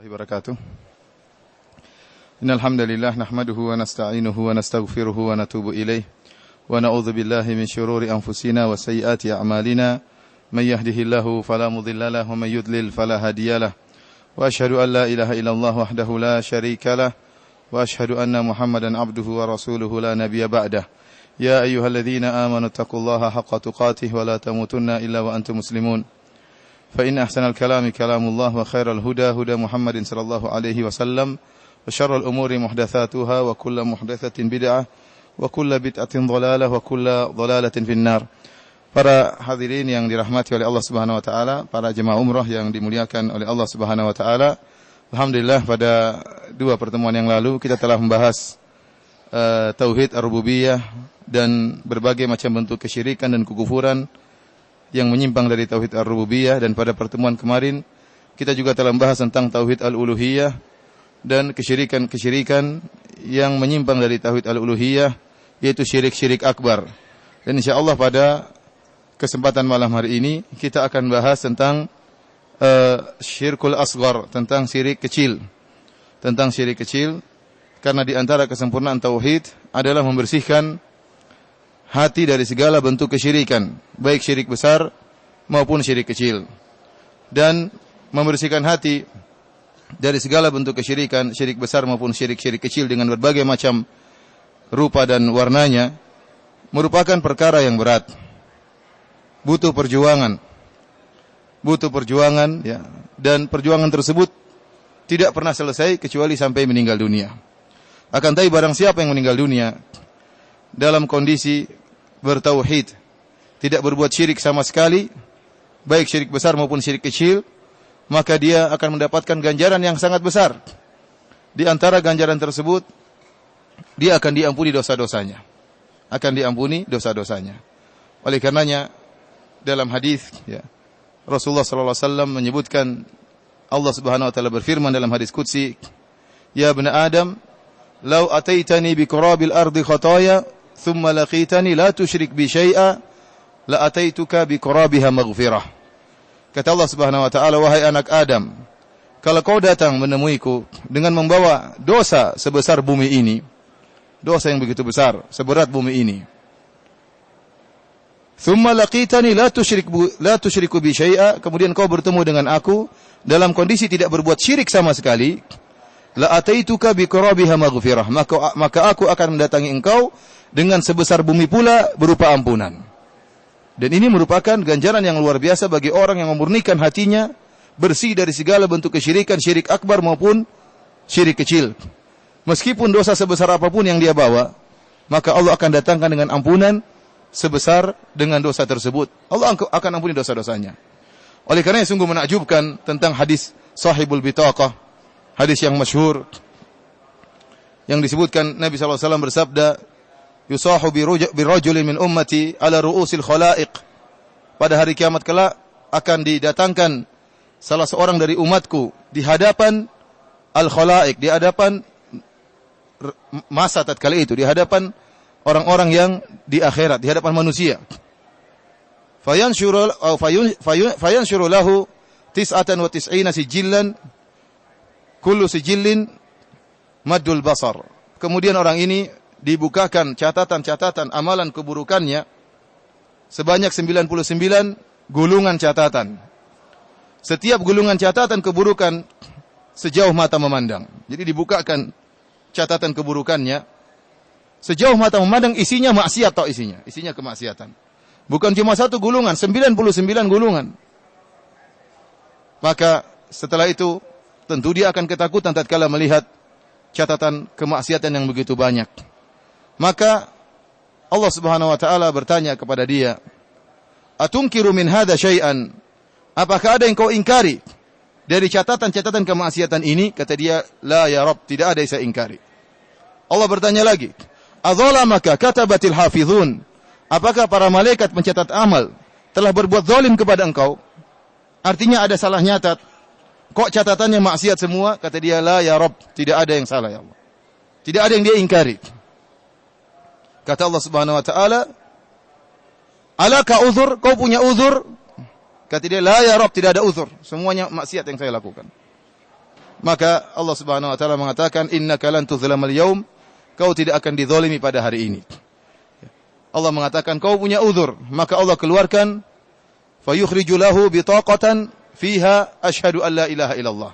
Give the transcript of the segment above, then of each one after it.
Wabarakatuh. Innal hamdalillah nahmaduhu wa nasta'inuhu wa nastaghfiruhu wa natubu ilaih wa na'udzu billahi min shururi anfusina wa sayyiati a'malina may yahdihillahu fala mudilla lahu wa may yudlil fala hadiyalah wa asyhadu an la ilaha illallah wahdahu la syarikalah wa asyhadu anna Muhammadan abduhu wa rasuluhu la nabiyya ba'dah. Ya ayyuhalladzina amanu taqullaha haqqa tuqatih wa la tamutunna illa wa antum muslimun. فإن أحسن الكلام كلام الله وخير الهدى هدى محمد صلى الله عليه وسلم وشر الأمور محدثاتها وكل محدثة بدعة وكل بدعة ضلالة وكل ضلالة في النار. Para hadirin yang dirahmati oleh Allah Subhanahu wa taala, para jemaah umrah yang dimuliakan oleh Allah Subhanahu wa taala. Alhamdulillah pada dua pertemuan yang lalu kita telah membahas tauhid ar-rububiyah dan berbagai macam bentuk kesyirikan dan kekufuran yang menyimpang dari tauhid ar-rububiyah, dan pada pertemuan kemarin kita juga telah membahas tentang tauhid al-uluhiyah dan kesyirikan-kesyirikan yang menyimpang dari tauhid al-uluhiyah, yaitu syirik-syirik akbar. Dan insyaallah pada kesempatan malam hari ini kita akan bahas tentang syirkul asghar, tentang syirik kecil. Tentang syirik kecil, karena di antara kesempurnaan tauhid adalah membersihkan hati dari segala bentuk kesyirikan, baik syirik besar maupun syirik kecil. Dan membersihkan hati dari segala bentuk kesyirikan, syirik besar maupun syirik-syirik kecil dengan berbagai macam rupa dan warnanya, merupakan perkara yang berat. Butuh perjuangan. Ya. Dan perjuangan tersebut tidak pernah selesai kecuali sampai meninggal dunia. Akan tapi barang siapa yang meninggal dunia dalam kondisi bertauhid, tidak berbuat syirik sama sekali, baik syirik besar maupun syirik kecil, maka dia akan mendapatkan ganjaran yang sangat besar. Di antara ganjaran tersebut, dia akan diampuni dosa-dosanya. Oleh karenanya, dalam hadis ya, Rasulullah sallallahu alaihi wasallam menyebutkan, Allah Subhanahu wa taala berfirman dalam hadis qudsi, "Ya ibna Adam, law ataitani bi qurabil ardi khataya thumma laqitani la tusyrik bi syai'a la ataituka bi qurabiha maghfirah." Kata Allah Subhanahu wa taala, "Wahai anak Adam, kalau kau datang menemuiku dengan membawa dosa sebesar bumi ini, dosa yang begitu besar, seberat bumi ini, thumma laqitani la tusyriku bi syai'a, kemudian kau bertemu dengan aku dalam kondisi tidak berbuat syirik sama sekali, la ataituka bi qurabiha maghfirah, maka aku akan mendatangi engkau dengan sebesar bumi pula berupa ampunan." Dan ini merupakan ganjaran yang luar biasa bagi orang yang memurnikan hatinya, bersih dari segala bentuk kesyirikan, syirik akbar maupun syirik kecil. Meskipun dosa sebesar apapun yang dia bawa, maka Allah akan datangkan dengan ampunan sebesar dengan dosa tersebut. Allah akan ampuni dosa-dosanya. Oleh karena sungguh menakjubkan tentang hadis sahibul bitaqah, hadis yang masyhur yang disebutkan Nabi sallallahu alaihi wasallam bersabda, "Yusahu bi rajulin min ummati ala ru'usil khalaiq." Pada hari kiamat kelak akan didatangkan salah seorang dari umatku di hadapan al-khalaiq, di hadapan masa tatkala itu, di hadapan orang-orang yang di akhirat, di hadapan manusia. Fayanshuru lahu 99 sijillan, kullu sijillin maddul basar. Kemudian orang ini dibukakan catatan-catatan amalan keburukannya sebanyak 99 gulungan catatan. Setiap gulungan catatan keburukan sejauh mata memandang. Jadi dibukakan catatan keburukannya sejauh mata memandang, isinya maksiat atau isinya kemaksiatan. Bukan cuma satu gulungan, 99 gulungan. Maka setelah itu tentu dia akan ketakutan tatkala melihat catatan kemaksiatan yang begitu banyak. Maka Allah Subhanahu wa taala bertanya kepada dia, "Atunkiru min hadza syai'an?" Apakah ada yang kau ingkari dari catatan-catatan kemaksiatan ini? Kata dia, "La ya Rabb, tidak ada yang saya ingkari." Allah bertanya lagi, "Adzalamaka katabatil hafizun?" Apakah para malaikat pencatat amal telah berbuat zalim kepada engkau? Artinya ada salah nyatat. Kok catatannya maksiat semua? Kata dia, "La ya Rabb, tidak ada yang salah ya Allah. Tidak ada yang dia ingkari." Kata Allah Subhanahu wa taala, "Alaka uzur? Kau punya uzur?" Kata dia, "La ya Rabb, tidak ada uzur. Semuanya maksiat yang saya lakukan." Maka Allah Subhanahu wa taala mengatakan, innaka lan tuzlamal yaum, kau tidak akan dizalimi pada hari ini. Allah mengatakan kau punya uzur, maka Allah keluarkan fayukhriju lahu bitaqatan fiha asyhadu an la ilaha illallah.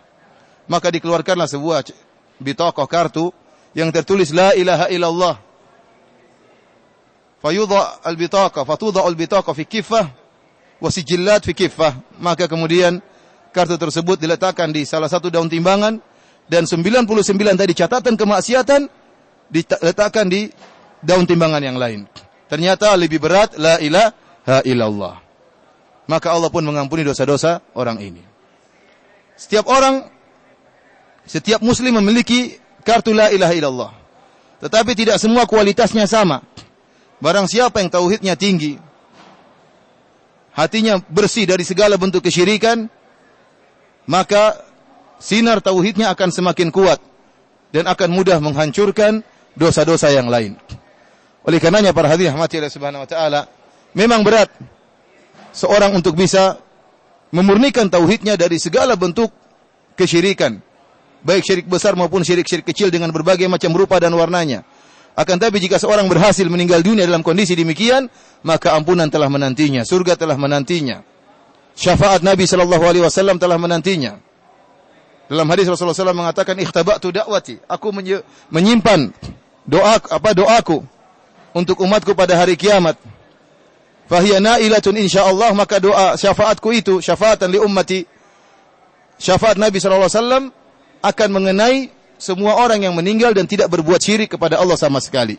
Maka dikeluarkanlah sebuah bitaqah, kartu yang tertulis la ilaha illallah. Fayudha al-bitaqah, fatudha al-bitaqah fi kiffah wa sijillat fi kiffah. Maka kemudian kartu tersebut diletakkan di salah satu daun timbangan, dan 99 tadi catatan kemaksiatan diletakkan di daun timbangan yang lain. Ternyata lebih berat la ilaha illallah. Maka Allah pun mengampuni dosa-dosa orang ini. Setiap muslim memiliki kartu la ilaha illallah. Tetapi tidak semua kualitasnya sama. Barang siapa yang tauhidnya tinggi, hatinya bersih dari segala bentuk kesyirikan, maka sinar tauhidnya akan semakin kuat dan akan mudah menghancurkan dosa-dosa yang lain. Oleh karenanya para hadirin rahmati Allah Subhanahu wa taala, memang berat seorang untuk bisa memurnikan tauhidnya dari segala bentuk kesyirikan, baik syirik besar maupun syirik-syirik kecil dengan berbagai macam rupa dan warnanya. Akan tapi jika seorang berhasil meninggal dunia dalam kondisi demikian, maka ampunan telah menantinya, surga telah menantinya, syafaat Nabi sallallahu alaihi wasallam telah menantinya. Dalam hadis Rasulullah SAW mengatakan, ikhtaba'tu da'wati, aku menyimpan doaku untuk umatku pada hari kiamat. Fahiya na'ilatun insyaallah, maka doa syafaatku itu syafaatan li ummati, syafaat Nabi sallallahu alaihi wasallam akan mengenai semua orang yang meninggal dan tidak berbuat syirik kepada Allah sama sekali.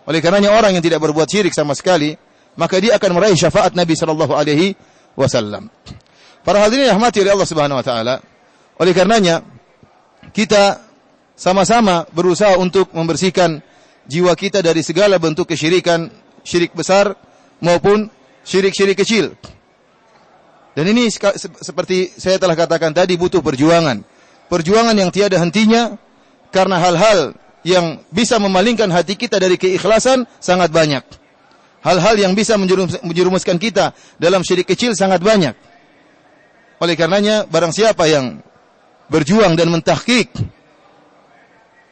Oleh karenanya orang yang tidak berbuat syirik sama sekali, maka dia akan meraih syafaat Nabi sallallahu alaihi wasallam. Para hadirin rahmati oleh Allah Subhanahu wa taala, oleh karenanya kita sama-sama berusaha untuk membersihkan jiwa kita dari segala bentuk kesyirikan, syirik besar maupun syirik-syirik kecil. Dan ini seperti saya telah katakan tadi, butuh perjuangan. Perjuangan yang tiada hentinya, karena hal-hal yang bisa memalingkan hati kita dari keikhlasan sangat banyak. Hal-hal yang bisa menjerumuskan kita dalam syirik kecil sangat banyak. Oleh karenanya, barang siapa yang berjuang dan mentahqiq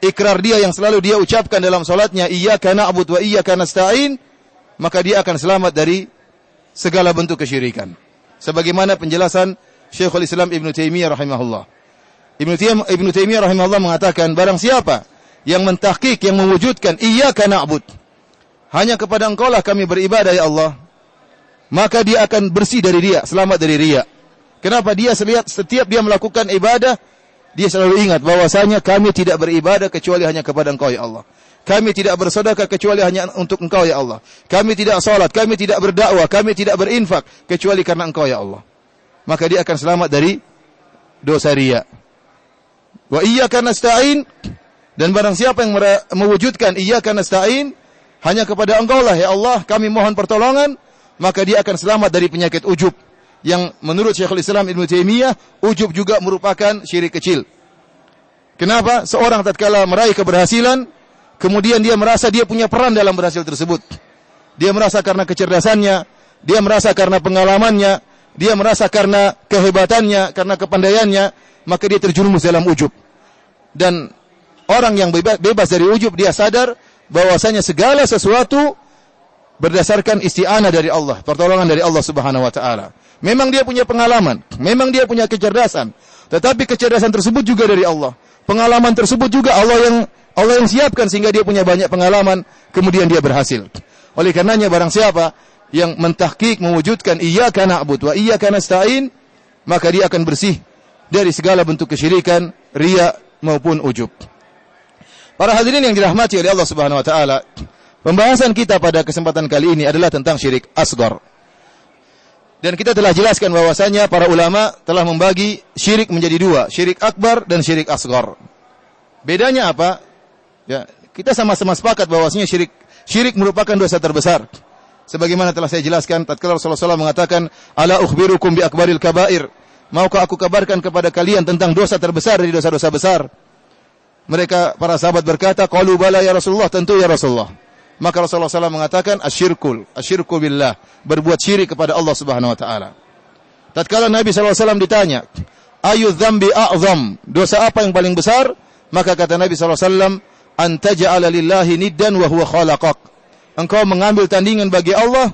ikrar dia yang selalu dia ucapkan dalam salatnya, iyyaka na'budu wa iyyaka nasta'in, maka dia akan selamat dari segala bentuk kesyirikan. Sebagaimana penjelasan Syekhul Islam Ibnu Taimiyah rahimahullah. Ibnu Taimiyah rahimahullah mengatakan, barang siapa yang mentahqiq, yang mewujudkan iyyaka na'bud, hanya kepada Engkau lah kami beribadah ya Allah, maka dia akan bersih dari riya, selamat dari riya. Kenapa? Dia setiap dia melakukan ibadah, dia selalu ingat bahwasanya kami tidak beribadah kecuali hanya kepada Engkau ya Allah. Kami tidak bersedekah kecuali hanya untuk Engkau ya Allah. Kami tidak salat, kami tidak berdakwah, kami tidak berinfak kecuali karena Engkau ya Allah. Maka dia akan selamat dari dosa riya. Wa iyyaka nasta'in, dan barang siapa yang mewujudkan iyyaka nasta'in, hanya kepada Engkau lah ya Allah kami mohon pertolongan, maka dia akan selamat dari penyakit ujub, yang menurut Syekhul Islam Ibnu Taimiyah, ujub juga merupakan syirik kecil. Kenapa? Seorang tatkala meraih keberhasilan, kemudian dia merasa dia punya peran dalam berhasil tersebut. Dia merasa karena kecerdasannya, dia merasa karena pengalamannya, dia merasa karena kehebatannya, karena kepandaiannya, maka dia terjerumus dalam ujub. Dan orang yang bebas dari ujub, dia sadar bahwasanya segala sesuatu berdasarkan isti'anah dari Allah, pertolongan dari Allah Subhanahu wa taala. Memang dia punya pengalaman, memang dia punya kecerdasan, tetapi kecerdasan tersebut juga dari Allah. Pengalaman tersebut juga Allah yang siapkan sehingga dia punya banyak pengalaman, kemudian dia berhasil. Oleh karenanya barang siapa yang mentahqiq mewujudkan iyyaka na'budu wa iyyaka nasta'in, maka dia akan bersih dari segala bentuk kesyirikan, riya maupun ujub. Para hadirin yang dirahmati oleh Allah Subhanahu wa taala, pembahasan kita pada kesempatan kali ini adalah tentang syirik asghar. Dan kita telah jelaskan bahwasanya para ulama telah membagi syirik menjadi dua, syirik akbar dan syirik asghar. Bedanya apa? Ya, kita sama-sama sepakat bahwasanya syirik merupakan dosa terbesar. Sebagaimana telah saya jelaskan tatkala Rasulullah SAW mengatakan, "Ala ukhbirukum bi akbaril kabair?" Maukah aku kabarkan kepada kalian tentang dosa terbesar dari dosa-dosa besar? Mereka para sahabat berkata, "Qalu bala ya Rasulullah," tentu ya Rasulullah. Maka Rasulullah SAW mengatakan, asyirku billah, berbuat syirik kepada Allah Subhanahu wa taala. Tatkala Nabi SAW ditanya, Ayu dzambi a'zam? Dosa apa yang paling besar? Maka kata Nabi SAW, an taj'ala lillahi niddan wa huwa khalaqak. Engkau mengambil tandingan bagi Allah,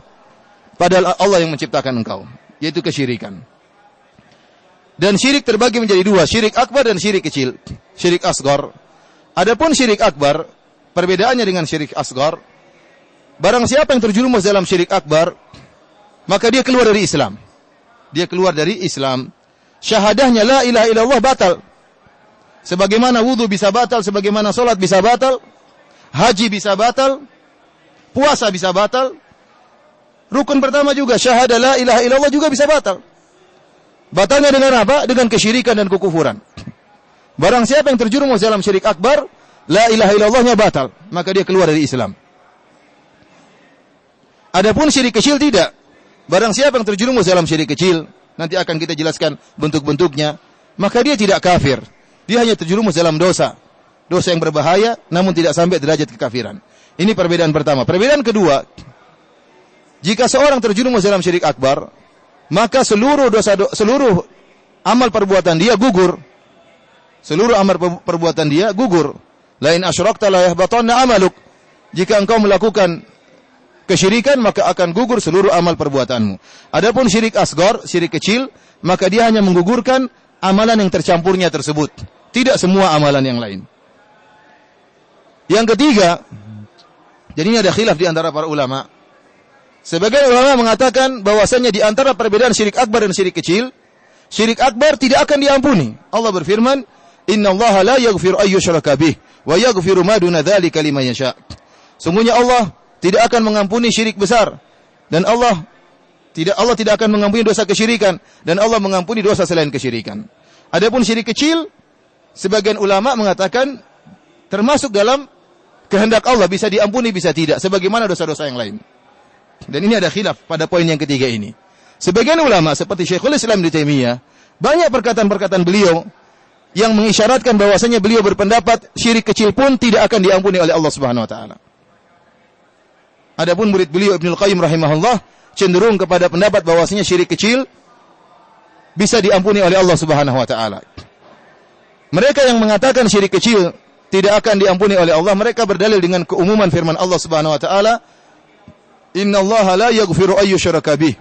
padahal Allah yang menciptakan engkau, yaitu kesyirikan. Dan syirik terbagi menjadi dua, syirik akbar dan syirik kecil. Syirik asgar. Adapun syirik akbar, perbedaannya dengan syirik asgar, barang siapa yang terjerumus dalam syirik akbar, maka dia keluar dari Islam. Dia keluar dari Islam. Syahadahnya la ilaha illallah batal. Sebagaimana wudu bisa batal, sebagaimana solat bisa batal, haji bisa batal, puasa bisa batal. Rukun pertama juga, syahadah la ilaha illallah juga bisa batal. Batalnya dengan apa? Dengan kesyirikan dan kekufuran. Barang siapa yang terjerumus dalam syirik akbar, la ilaha illallahnya batal, maka dia keluar dari Islam. Adapun syirik kecil tidak. Barang siapa yang terjerumus dalam syirik kecil, nanti akan kita jelaskan bentuk-bentuknya, maka dia tidak kafir. Dia hanya terjerumus dalam dosa. Dosa yang berbahaya, namun tidak sampai derajat kekafiran. Ini perbedaan pertama. Perbedaan kedua, jika seorang terjerumus dalam syirik akbar, maka seluruh amal perbuatan dia gugur. Seluruh amal perbuatan dia gugur. Lain asyrakta la yahbatanna amaluk. Jika engkau melakukan kesyirikan, maka akan gugur seluruh amal perbuatanmu. Adapun syirik asgar, syirik kecil, maka dia hanya menggugurkan amalan yang tercampurnya tersebut. Tidak semua amalan yang lain. Yang ketiga, jadi ini ada khilaf di antara para ulama. Sebagian ulama mengatakan bahwasanya di antara perbedaan syirik akbar dan syirik kecil, syirik akbar tidak akan diampuni. Allah berfirman, "Innallaha la yaghfiru ay yushraka bih wa yaghfiru ma duna dzalika liman yasha." Sungguhnya Allah tidak akan mengampuni syirik besar, dan Allah tidak akan mengampuni dosa kesyirikan, dan Allah mengampuni dosa selain kesyirikan. Adapun syirik kecil, sebagian ulama mengatakan termasuk dalam kehendak Allah, bisa diampuni bisa tidak, sebagaimana dosa-dosa yang lain. Dan ini ada khilaf pada poin yang ketiga ini. Sebagian ulama seperti Syekhul Islam Ibnu Taimiyah, banyak perkataan-perkataan beliau yang mengisyaratkan bahwasanya beliau berpendapat syirik kecil pun tidak akan diampuni oleh Allah Subhanahu wa taala. Adapun murid beliau Ibnu Qayyim rahimahullah cenderung kepada pendapat bahwasanya syirik kecil bisa diampuni oleh Allah Subhanahu wa taala. Mereka yang mengatakan syirik kecil tidak akan diampuni oleh Allah, mereka berdalil dengan keumuman firman Allah Subhanahu wa taala, "Innallaha la yaghfiru ay yushraka bih."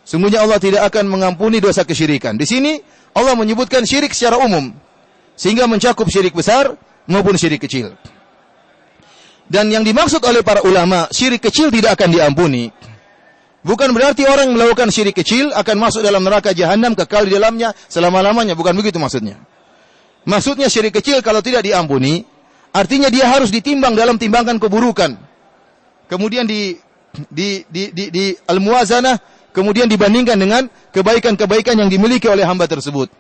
Sungguhnya Allah tidak akan mengampuni dosa kesyirikan. Di sini Allah menyebutkan syirik secara umum, sehingga mencakup syirik besar maupun syirik kecil. Dan yang dimaksud oleh para ulama, syirik kecil tidak akan diampuni, bukan berarti orang yang melakukan syirik kecil akan masuk dalam neraka jahanam, kekal di dalamnya selama-lamanya. Bukan begitu maksudnya. Maksudnya syirik kecil kalau tidak diampuni, artinya dia harus ditimbang dalam timbangan keburukan. Kemudian di al-muwazanah, kemudian dibandingkan dengan kebaikan-kebaikan yang dimiliki oleh hamba tersebut.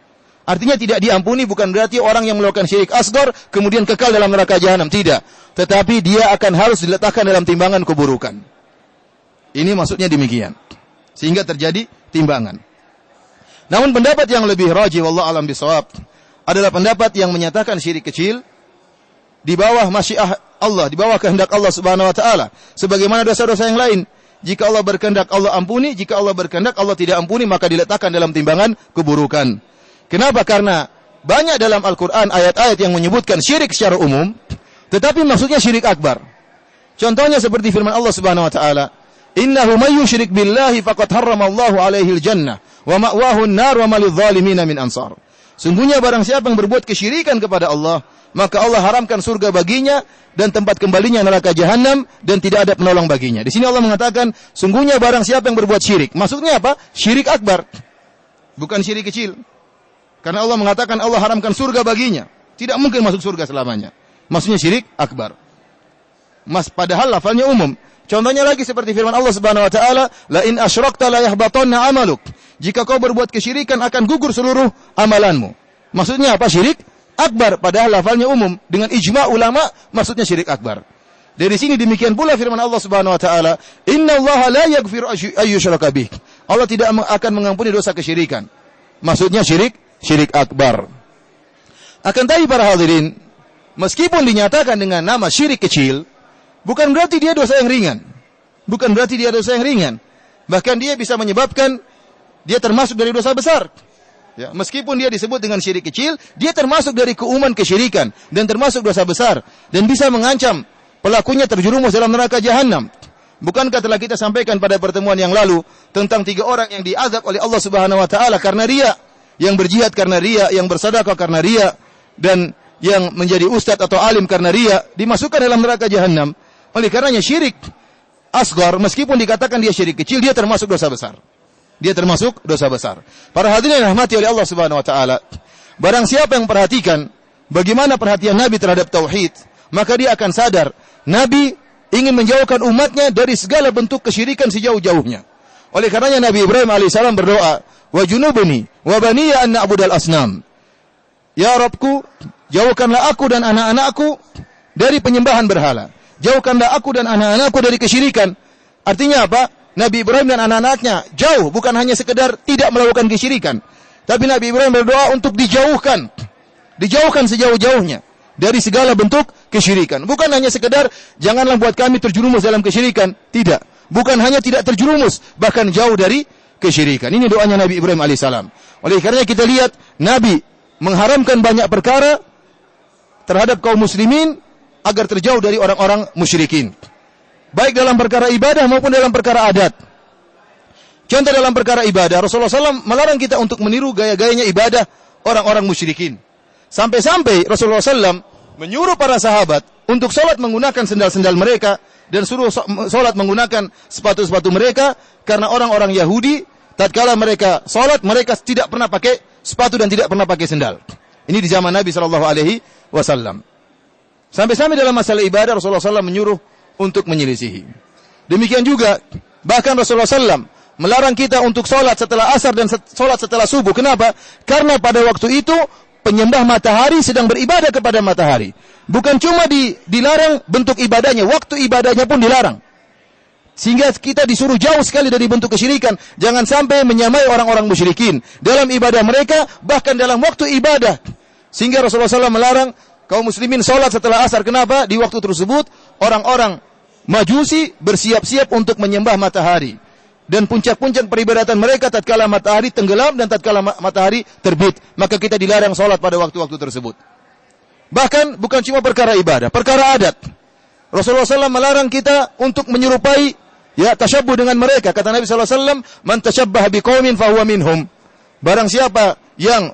Artinya tidak diampuni bukan berarti orang yang melakukan syirik asgar kemudian kekal dalam neraka jahanam. Tidak. Tetapi dia akan harus diletakkan dalam timbangan keburukan. Ini maksudnya demikian. Sehingga terjadi timbangan. Namun pendapat yang lebih rajih wallahu alam bisawab adalah pendapat yang menyatakan syirik kecil di bawah masyiah Allah, di bawah kehendak Allah Subhanahu wa taala. Sebagaimana dosa-dosa yang lain. Jika Allah berkehendak Allah ampuni, jika Allah berkehendak Allah tidak ampuni, maka diletakkan dalam timbangan keburukan. Kenapa? Karena banyak dalam Al-Quran ayat-ayat yang menyebutkan syirik secara umum, tetapi maksudnya syirik akbar. Contohnya seperti firman Allah Subhanahu wa taala, "Innahu may yusyrik billahi faqad harramallahu alaihi al-jannah wa ma'wahu an-nar wa ma lidh-dhalimin min ansar." Sungguhnya barang siapa yang berbuat kesyirikan kepada Allah, maka Allah haramkan surga baginya dan tempat kembalinya neraka jahanam dan tidak ada penolong baginya. Di sini Allah mengatakan, sungguhnya barang siapa yang berbuat syirik. Maksudnya apa? Syirik akbar. Bukan syirik kecil. Karena Allah mengatakan Allah haramkan surga baginya. Tidak mungkin masuk surga selamanya. Maksudnya syirik akbar. Padahal lafalnya umum. Contohnya lagi seperti firman Allah Subhanahu wa taala, "La in asyrakta la yahbatanna 'amaluk." Jika kau berbuat kesyirikan akan gugur seluruh amalanmu. Maksudnya apa? Syirik akbar, padahal lafalnya umum. Dengan ijma' ulama, maksudnya syirik akbar. Dari sini demikian pula firman Allah Subhanahu wa taala, "Innallaha la yaghfiru ay yushraka bih." Allah tidak akan mengampuni dosa kesyirikan. Maksudnya syirik akbar. Akan tapi para hadirin, meskipun dinyatakan dengan nama syirik kecil, bukan berarti dia dosa yang ringan. Bukan berarti dia dosa yang ringan. Bahkan dia bisa menyebabkan dia termasuk dari dosa besar. Ya, meskipun dia disebut dengan syirik kecil, dia termasuk dari keumuman kesyirikan dan termasuk dosa besar dan bisa mengancam pelakunya terjerumus dalam neraka jahanam. Bukankah telah kita sampaikan pada pertemuan yang lalu tentang 3 orang yang diazab oleh Allah Subhanahu wa taala karena riya, yang berjihad karena riya, yang bersedekah karena riya, dan yang menjadi ustadz atau alim karena riya, dimasukkan dalam neraka jahanam. Oleh karenanya syirik asghar, meskipun dikatakan dia syirik kecil, dia termasuk dosa besar. Dia termasuk dosa besar. Para hadirin yang dirahmati oleh Allah Subhanahu wa taala, barang siapa yang perhatikan bagaimana perhatian Nabi terhadap tauhid, maka dia akan sadar Nabi ingin menjauhkan umatnya dari segala bentuk kesyirikan sejauh-jauhnya. Oleh karenanya Nabi Ibrahim alaihissalam berdoa, "Wa junubni wa baniya an na'budal asnam." Ya Rabbku, jauhkanlah aku dan anak-anakku dari penyembahan berhala. Jauhkanlah aku dan anak-anakku dari kesyirikan. Artinya apa? Nabi Ibrahim dan anak-anaknya jauh, bukan hanya sekedar tidak melakukan kesyirikan, tapi Nabi Ibrahim berdoa untuk dijauhkan sejauh-jauhnya dari segala bentuk kesyirikan. Bukan hanya sekedar janganlah buat kami terjerumus dalam kesyirikan, tidak. Bukan hanya tidak terjerumus, bahkan jauh dari kesyirikan. Ini doanya Nabi Ibrahim alaihissalam. Oleh karena kita lihat Nabi mengharamkan banyak perkara terhadap kaum muslimin agar terjauh dari orang-orang musyrikin. Baik dalam perkara ibadah maupun dalam perkara adat. Contoh dalam perkara ibadah, Rasulullah SAW melarang kita untuk meniru gaya-gayanya ibadah orang-orang musyrikin. Sampai-sampai Rasulullah SAW menyuruh para sahabat untuk sholat menggunakan sendal-sendal mereka dan suruh sholat menggunakan sepatu-sepatu mereka, karena orang-orang Yahudi tatkala mereka sholat, mereka tidak pernah pakai sepatu dan tidak pernah pakai sendal. Ini di zaman Nabi SAW. Sampai-sampai dalam masalah ibadah Rasulullah SAW menyuruh untuk menyelisihi. Demikian juga bahkan Rasulullah SAW melarang kita untuk sholat setelah asar dan sholat setelah subuh. Kenapa? Karena pada waktu itu penyembah matahari sedang beribadah kepada matahari. Bukan cuma dilarang bentuk ibadahnya, waktu ibadahnya pun dilarang. Sehingga kita disuruh jauh sekali dari bentuk kesyirikan. Jangan sampai menyamai orang-orang musyrikin dalam ibadah mereka, bahkan dalam waktu ibadah. Sehingga Rasulullah SAW melarang kaum muslimin sholat setelah asar. Kenapa? Di waktu tersebut orang-orang Majusi bersiap-siap untuk menyembah matahari. Dan puncak-puncak peribadatan mereka tatkala matahari tenggelam dan tatkala matahari terbit. Maka kita dilarang sholat pada waktu-waktu tersebut. Bahkan bukan cuma perkara ibadah, perkara adat. Rasulullah SAW melarang kita untuk menyerupai, tasyabbuh dengan mereka. Kata Nabi SAW, "Man tasyabbaha biqaumin fahuwa minhum." Barang siapa yang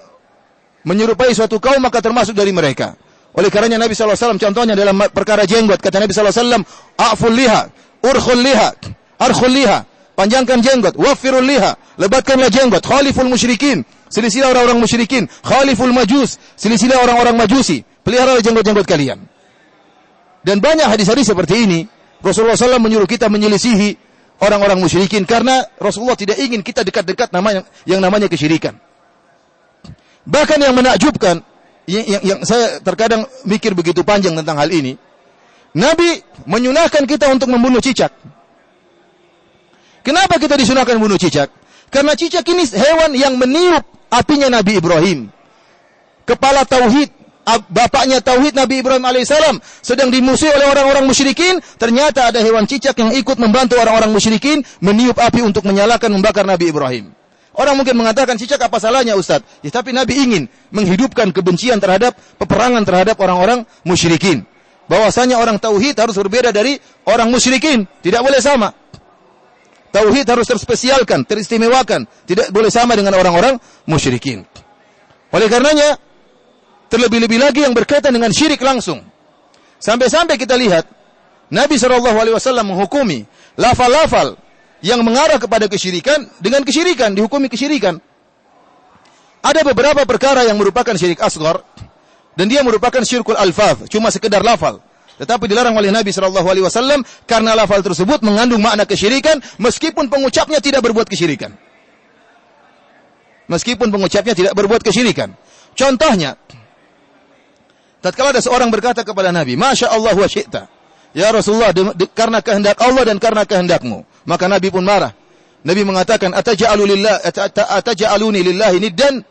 menyerupai suatu kaum maka termasuk dari mereka. Oleh karenanya Nabi SAW contohnya dalam perkara jenggot. Kata Nabi SAW, "A'ful liha, urkhul liha, arkhul liha." Panjangkan jenggot, wafirul liha, lebatkanlah jenggot, khaliful musyrikin, selisilah orang-orang musyrikin, khaliful majus, selisilah orang-orang majusi, peliharalah jenggot-jenggot kalian. Dan banyak hadis-hadis seperti ini. Rasulullah SAW menyuruh kita menyelisihi orang-orang musyrikin karena Rasulullah tidak ingin kita dekat-dekat yang namanya kesyirikan. Bahkan yang menakjubkan, yang saya terkadang mikir begitu panjang tentang hal ini, Nabi menyunahkan kita untuk membunuh cicak. Kenapa kita disunahkan membunuh cicak? Karena cicak ini hewan yang meniup apinya Nabi Ibrahim. Kepala tauhid, bapaknya tauhid Nabi Ibrahim alaihissalam sedang dimusuhi oleh orang-orang musyrikin. Ternyata ada hewan cicak yang ikut membantu orang-orang musyrikin meniup api untuk menyalakan, membakar Nabi Ibrahim. Orang mungkin mengatakan, cicak apa salahnya Ustaz? Ya, tapi Nabi ingin menghidupkan kebencian terhadap peperangan terhadap orang-orang musyrikin. Bahwasanya orang tauhid harus berbeda dari orang musyrikin, tidak boleh sama. Tauhid harus terspesialkan, teristimewakan, tidak boleh sama dengan orang-orang musyrikin. Oleh karenanya, terlebih-lebih lagi yang berkaitan dengan syirik langsung. Sampai-sampai kita lihat Nabi SAW menghukumi lafal-lafal yang mengarah kepada kesyirikan dengan kesyirikan, dihukumi kesyirikan. Ada beberapa perkara yang merupakan syirik asghar dan dia merupakan syirkul alfaz, cuma sekedar lafal. Tetapi dilarang oleh Nabi SAW karena lafal tersebut mengandung makna kesyirikan meskipun pengucapnya tidak berbuat kesyirikan. Meskipun pengucapnya tidak berbuat kesyirikan. Contohnya, tatkala ada seorang berkata kepada Nabi, "Masya Allah wa syi'ta." Ya Rasulullah, karena kehendak Allah dan karena kehendakmu. Maka Nabi pun marah. Nabi mengatakan, "Ataja'aluni lillahi niddan?"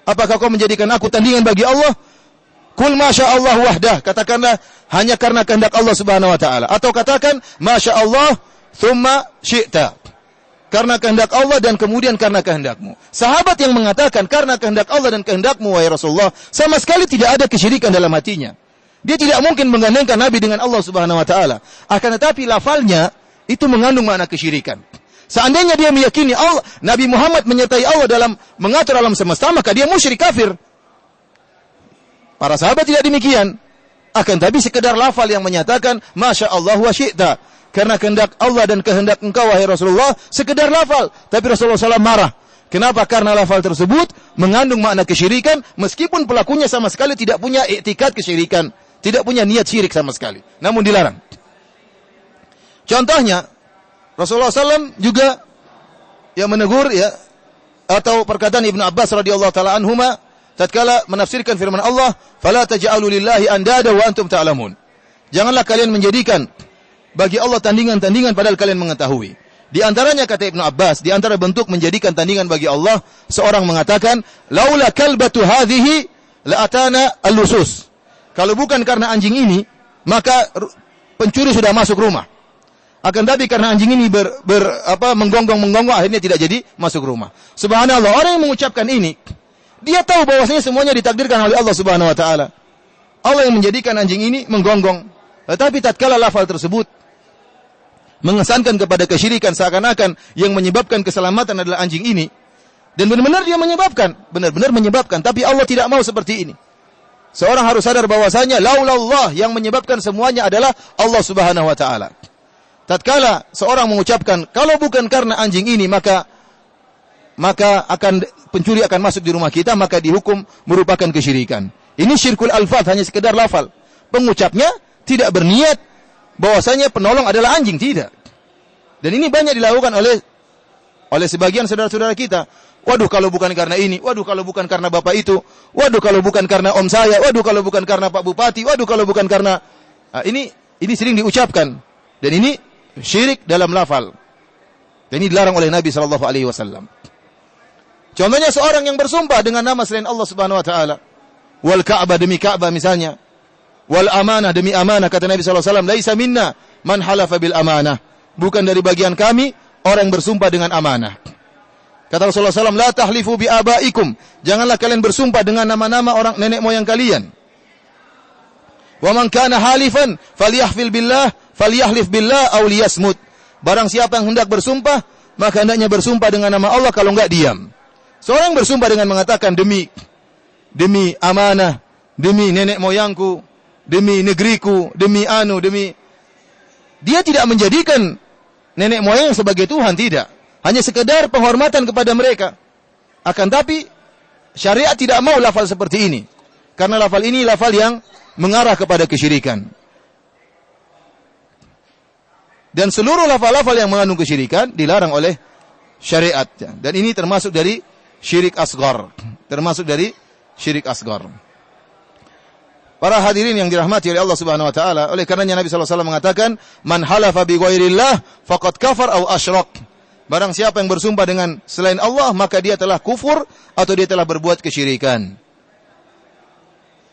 Apakah kau menjadikan aku tandingan bagi Allah? Kul masya Allah wahdah. Katakanlah hanya karena kehendak Allah Subhanahu wa taala. Atau katakan masya Allah thumma syi'ta. karena kehendak Allah dan kemudian karena kehendakmu. Sahabat yang mengatakan karena kehendak Allah dan kehendakmu wahai Rasulullah, sama sekali tidak ada kesyirikan dalam hatinya. Dia tidak mungkin menggandengkan Nabi dengan Allah Subhanahu wa taala. Akan tetapi lafalnya itu mengandung makna kesyirikan. Seandainya dia meyakini Allah, Nabi Muhammad menyertai Allah dalam mengatur alam semesta, maka dia musyrik kafir. Para sahabat tidak demikian. Akan tapi sekedar lafal yang menyatakan Masya Allah wa syi'ta, karena kehendak Allah dan kehendak engkau wahai Rasulullah, sekedar lafal. Tapi Rasulullah SAW marah. Kenapa? Karena lafal tersebut mengandung makna kesyirikan, meskipun pelakunya sama sekali tidak punya i'tikad kesyirikan, tidak punya niat syirik sama sekali, namun dilarang. Contohnya, Rasulullah SAW juga yang menegur, ya, atau perkataan Ibnu Abbas radhiyallahu taala anhuma tatkala menafsirkan firman Allah, "Fala taj'alu lillahi andada wa antum ta'lamun." Janganlah kalian menjadikan bagi Allah tandingan-tandingan padahal kalian mengetahui. Di antaranya kata Ibnu Abbas, di antara bentuk menjadikan tandingan bagi Allah, seorang mengatakan, "Laula kalbatu hadhihi la atana al-lusus." Kalau bukan karena anjing ini, maka pencuri sudah masuk rumah. Akan tapi karena anjing ini menggonggong akhirnya tidak jadi masuk rumah. Subhanallah, orang yang mengucapkan ini dia tahu bahwasanya semuanya ditakdirkan oleh Allah Subhanahu wa taala. Allah yang menjadikan anjing ini menggonggong. Tetapi tatkala lafal tersebut mengesankan kepada kesyirikan, seakan-akan yang menyebabkan keselamatan adalah anjing ini, dan benar-benar dia benar-benar menyebabkan, tapi Allah tidak mau seperti ini. Seorang harus sadar bahwasanya laulallah, yang menyebabkan semuanya adalah Allah Subhanahu wa taala. Tatkala seorang mengucapkan kalau bukan karena anjing ini maka pencuri akan masuk di rumah kita, maka dihukum merupakan kesyirikan. Ini syirkul alfaz, hanya sekedar lafal. Pengucapnya tidak berniat bahwasanya penolong adalah anjing, tidak. Dan ini banyak dilakukan oleh sebagian saudara-saudara kita. Waduh, kalau bukan karena ini, waduh kalau bukan karena bapak itu, waduh kalau bukan karena om saya, waduh kalau bukan karena Pak Bupati, waduh kalau bukan karena ini sering diucapkan. Dan ini syirik dalam lafal. Dan ini dilarang oleh Nabi sallallahu alaihi wasallam. Contohnya seorang yang bersumpah dengan nama selain Allah Subhanahu wa taala. Wal Ka'bah, demi Ka'bah misalnya. Wal amanah, demi amanah, kata Nabi sallallahu alaihi wasallam, laisa minna man halafa bil amanah. Bukan dari bagian kami orang yang bersumpah dengan amanah. Kata Rasulullah SAW, la tahlifu bi abaikum. Janganlah kalian bersumpah dengan nama-nama orang nenek moyang kalian. Wa man kana halifan falyahlif billah aw liyasmut. Barang siapa yang hendak bersumpah, maka hendaknya bersumpah dengan nama Allah, kalau enggak diam. Seorang bersumpah dengan mengatakan demi amanah, demi nenek moyangku, demi negeriku, demi dia tidak menjadikan nenek moyang sebagai Tuhan, tidak. Hanya sekedar penghormatan kepada mereka. Akan tapi syariat tidak mau lafal seperti ini. Karena lafal ini lafal yang mengarah kepada kesyirikan. Dan seluruh lafal-lafal yang mengandung kesyirikan dilarang oleh syariat. Dan ini termasuk dari syirik asghar. Para hadirin yang dirahmati oleh Allah Subhanahu wa taala, oleh karenanya Nabi sallallahu alaihi wasallam mengatakan, "Man halafa bi ghairillah faqad kafar aw asyrak." Barang siapa yang bersumpah dengan selain Allah, maka dia telah kufur atau dia telah berbuat kesyirikan.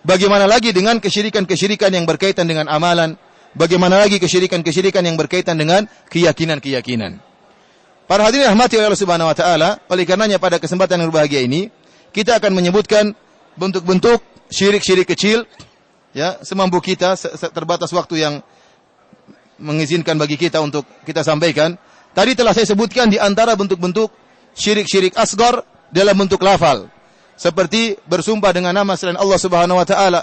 Bagaimana lagi dengan kesyirikan-kesyirikan yang berkaitan dengan amalan? Bagaimana lagi kesyirikan-kesyirikan yang berkaitan dengan keyakinan-keyakinan? Para hadirin rahmati oleh Allah Subhanahu wa taala, oleh karenanya pada kesempatan yang berbahagia ini, kita akan menyebutkan bentuk-bentuk syirik-syirik kecil, ya, semampu kita, terbatas waktu yang mengizinkan bagi kita untuk kita sampaikan. Tadi telah saya sebutkan di antara bentuk-bentuk syirik-syirik asghar dalam bentuk lafal. Seperti bersumpah dengan nama selain Allah Subhanahu wa taala.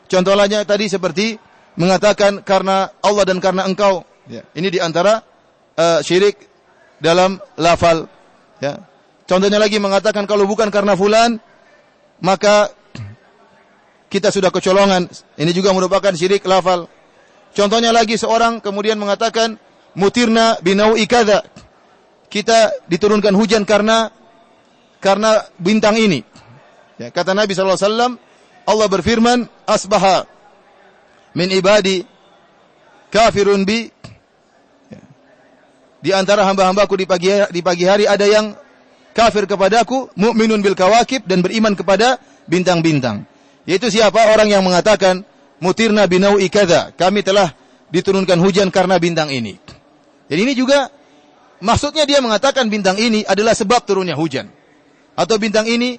Contohnya tadi seperti mengatakan karena Allah dan karena engkau. Ya, ini di antara syirik dalam lafal. Ya. Contohnya lagi mengatakan kalau bukan karena fulan, maka kita sudah kecolongan. Ini juga merupakan syirik lafal. Contohnya lagi seorang kemudian mengatakan mutirna binau'i kadza. Kita diturunkan hujan karena bintang ini. Ya, kata Nabi sallallahu alaihi wasallam, Allah berfirman, asbaha min ibadi kafirun bi. Ya. Di antara hamba-hambaku di pagi hari ada yang kafir kepadaku, mu'minun bil kawakib, dan beriman kepada bintang-bintang. Yaitu siapa? Orang yang mengatakan mutirna binau'i kadza. Kami telah diturunkan hujan karena bintang ini. Jadi ini juga maksudnya dia mengatakan bintang ini adalah sebab turunnya hujan. Atau bintang ini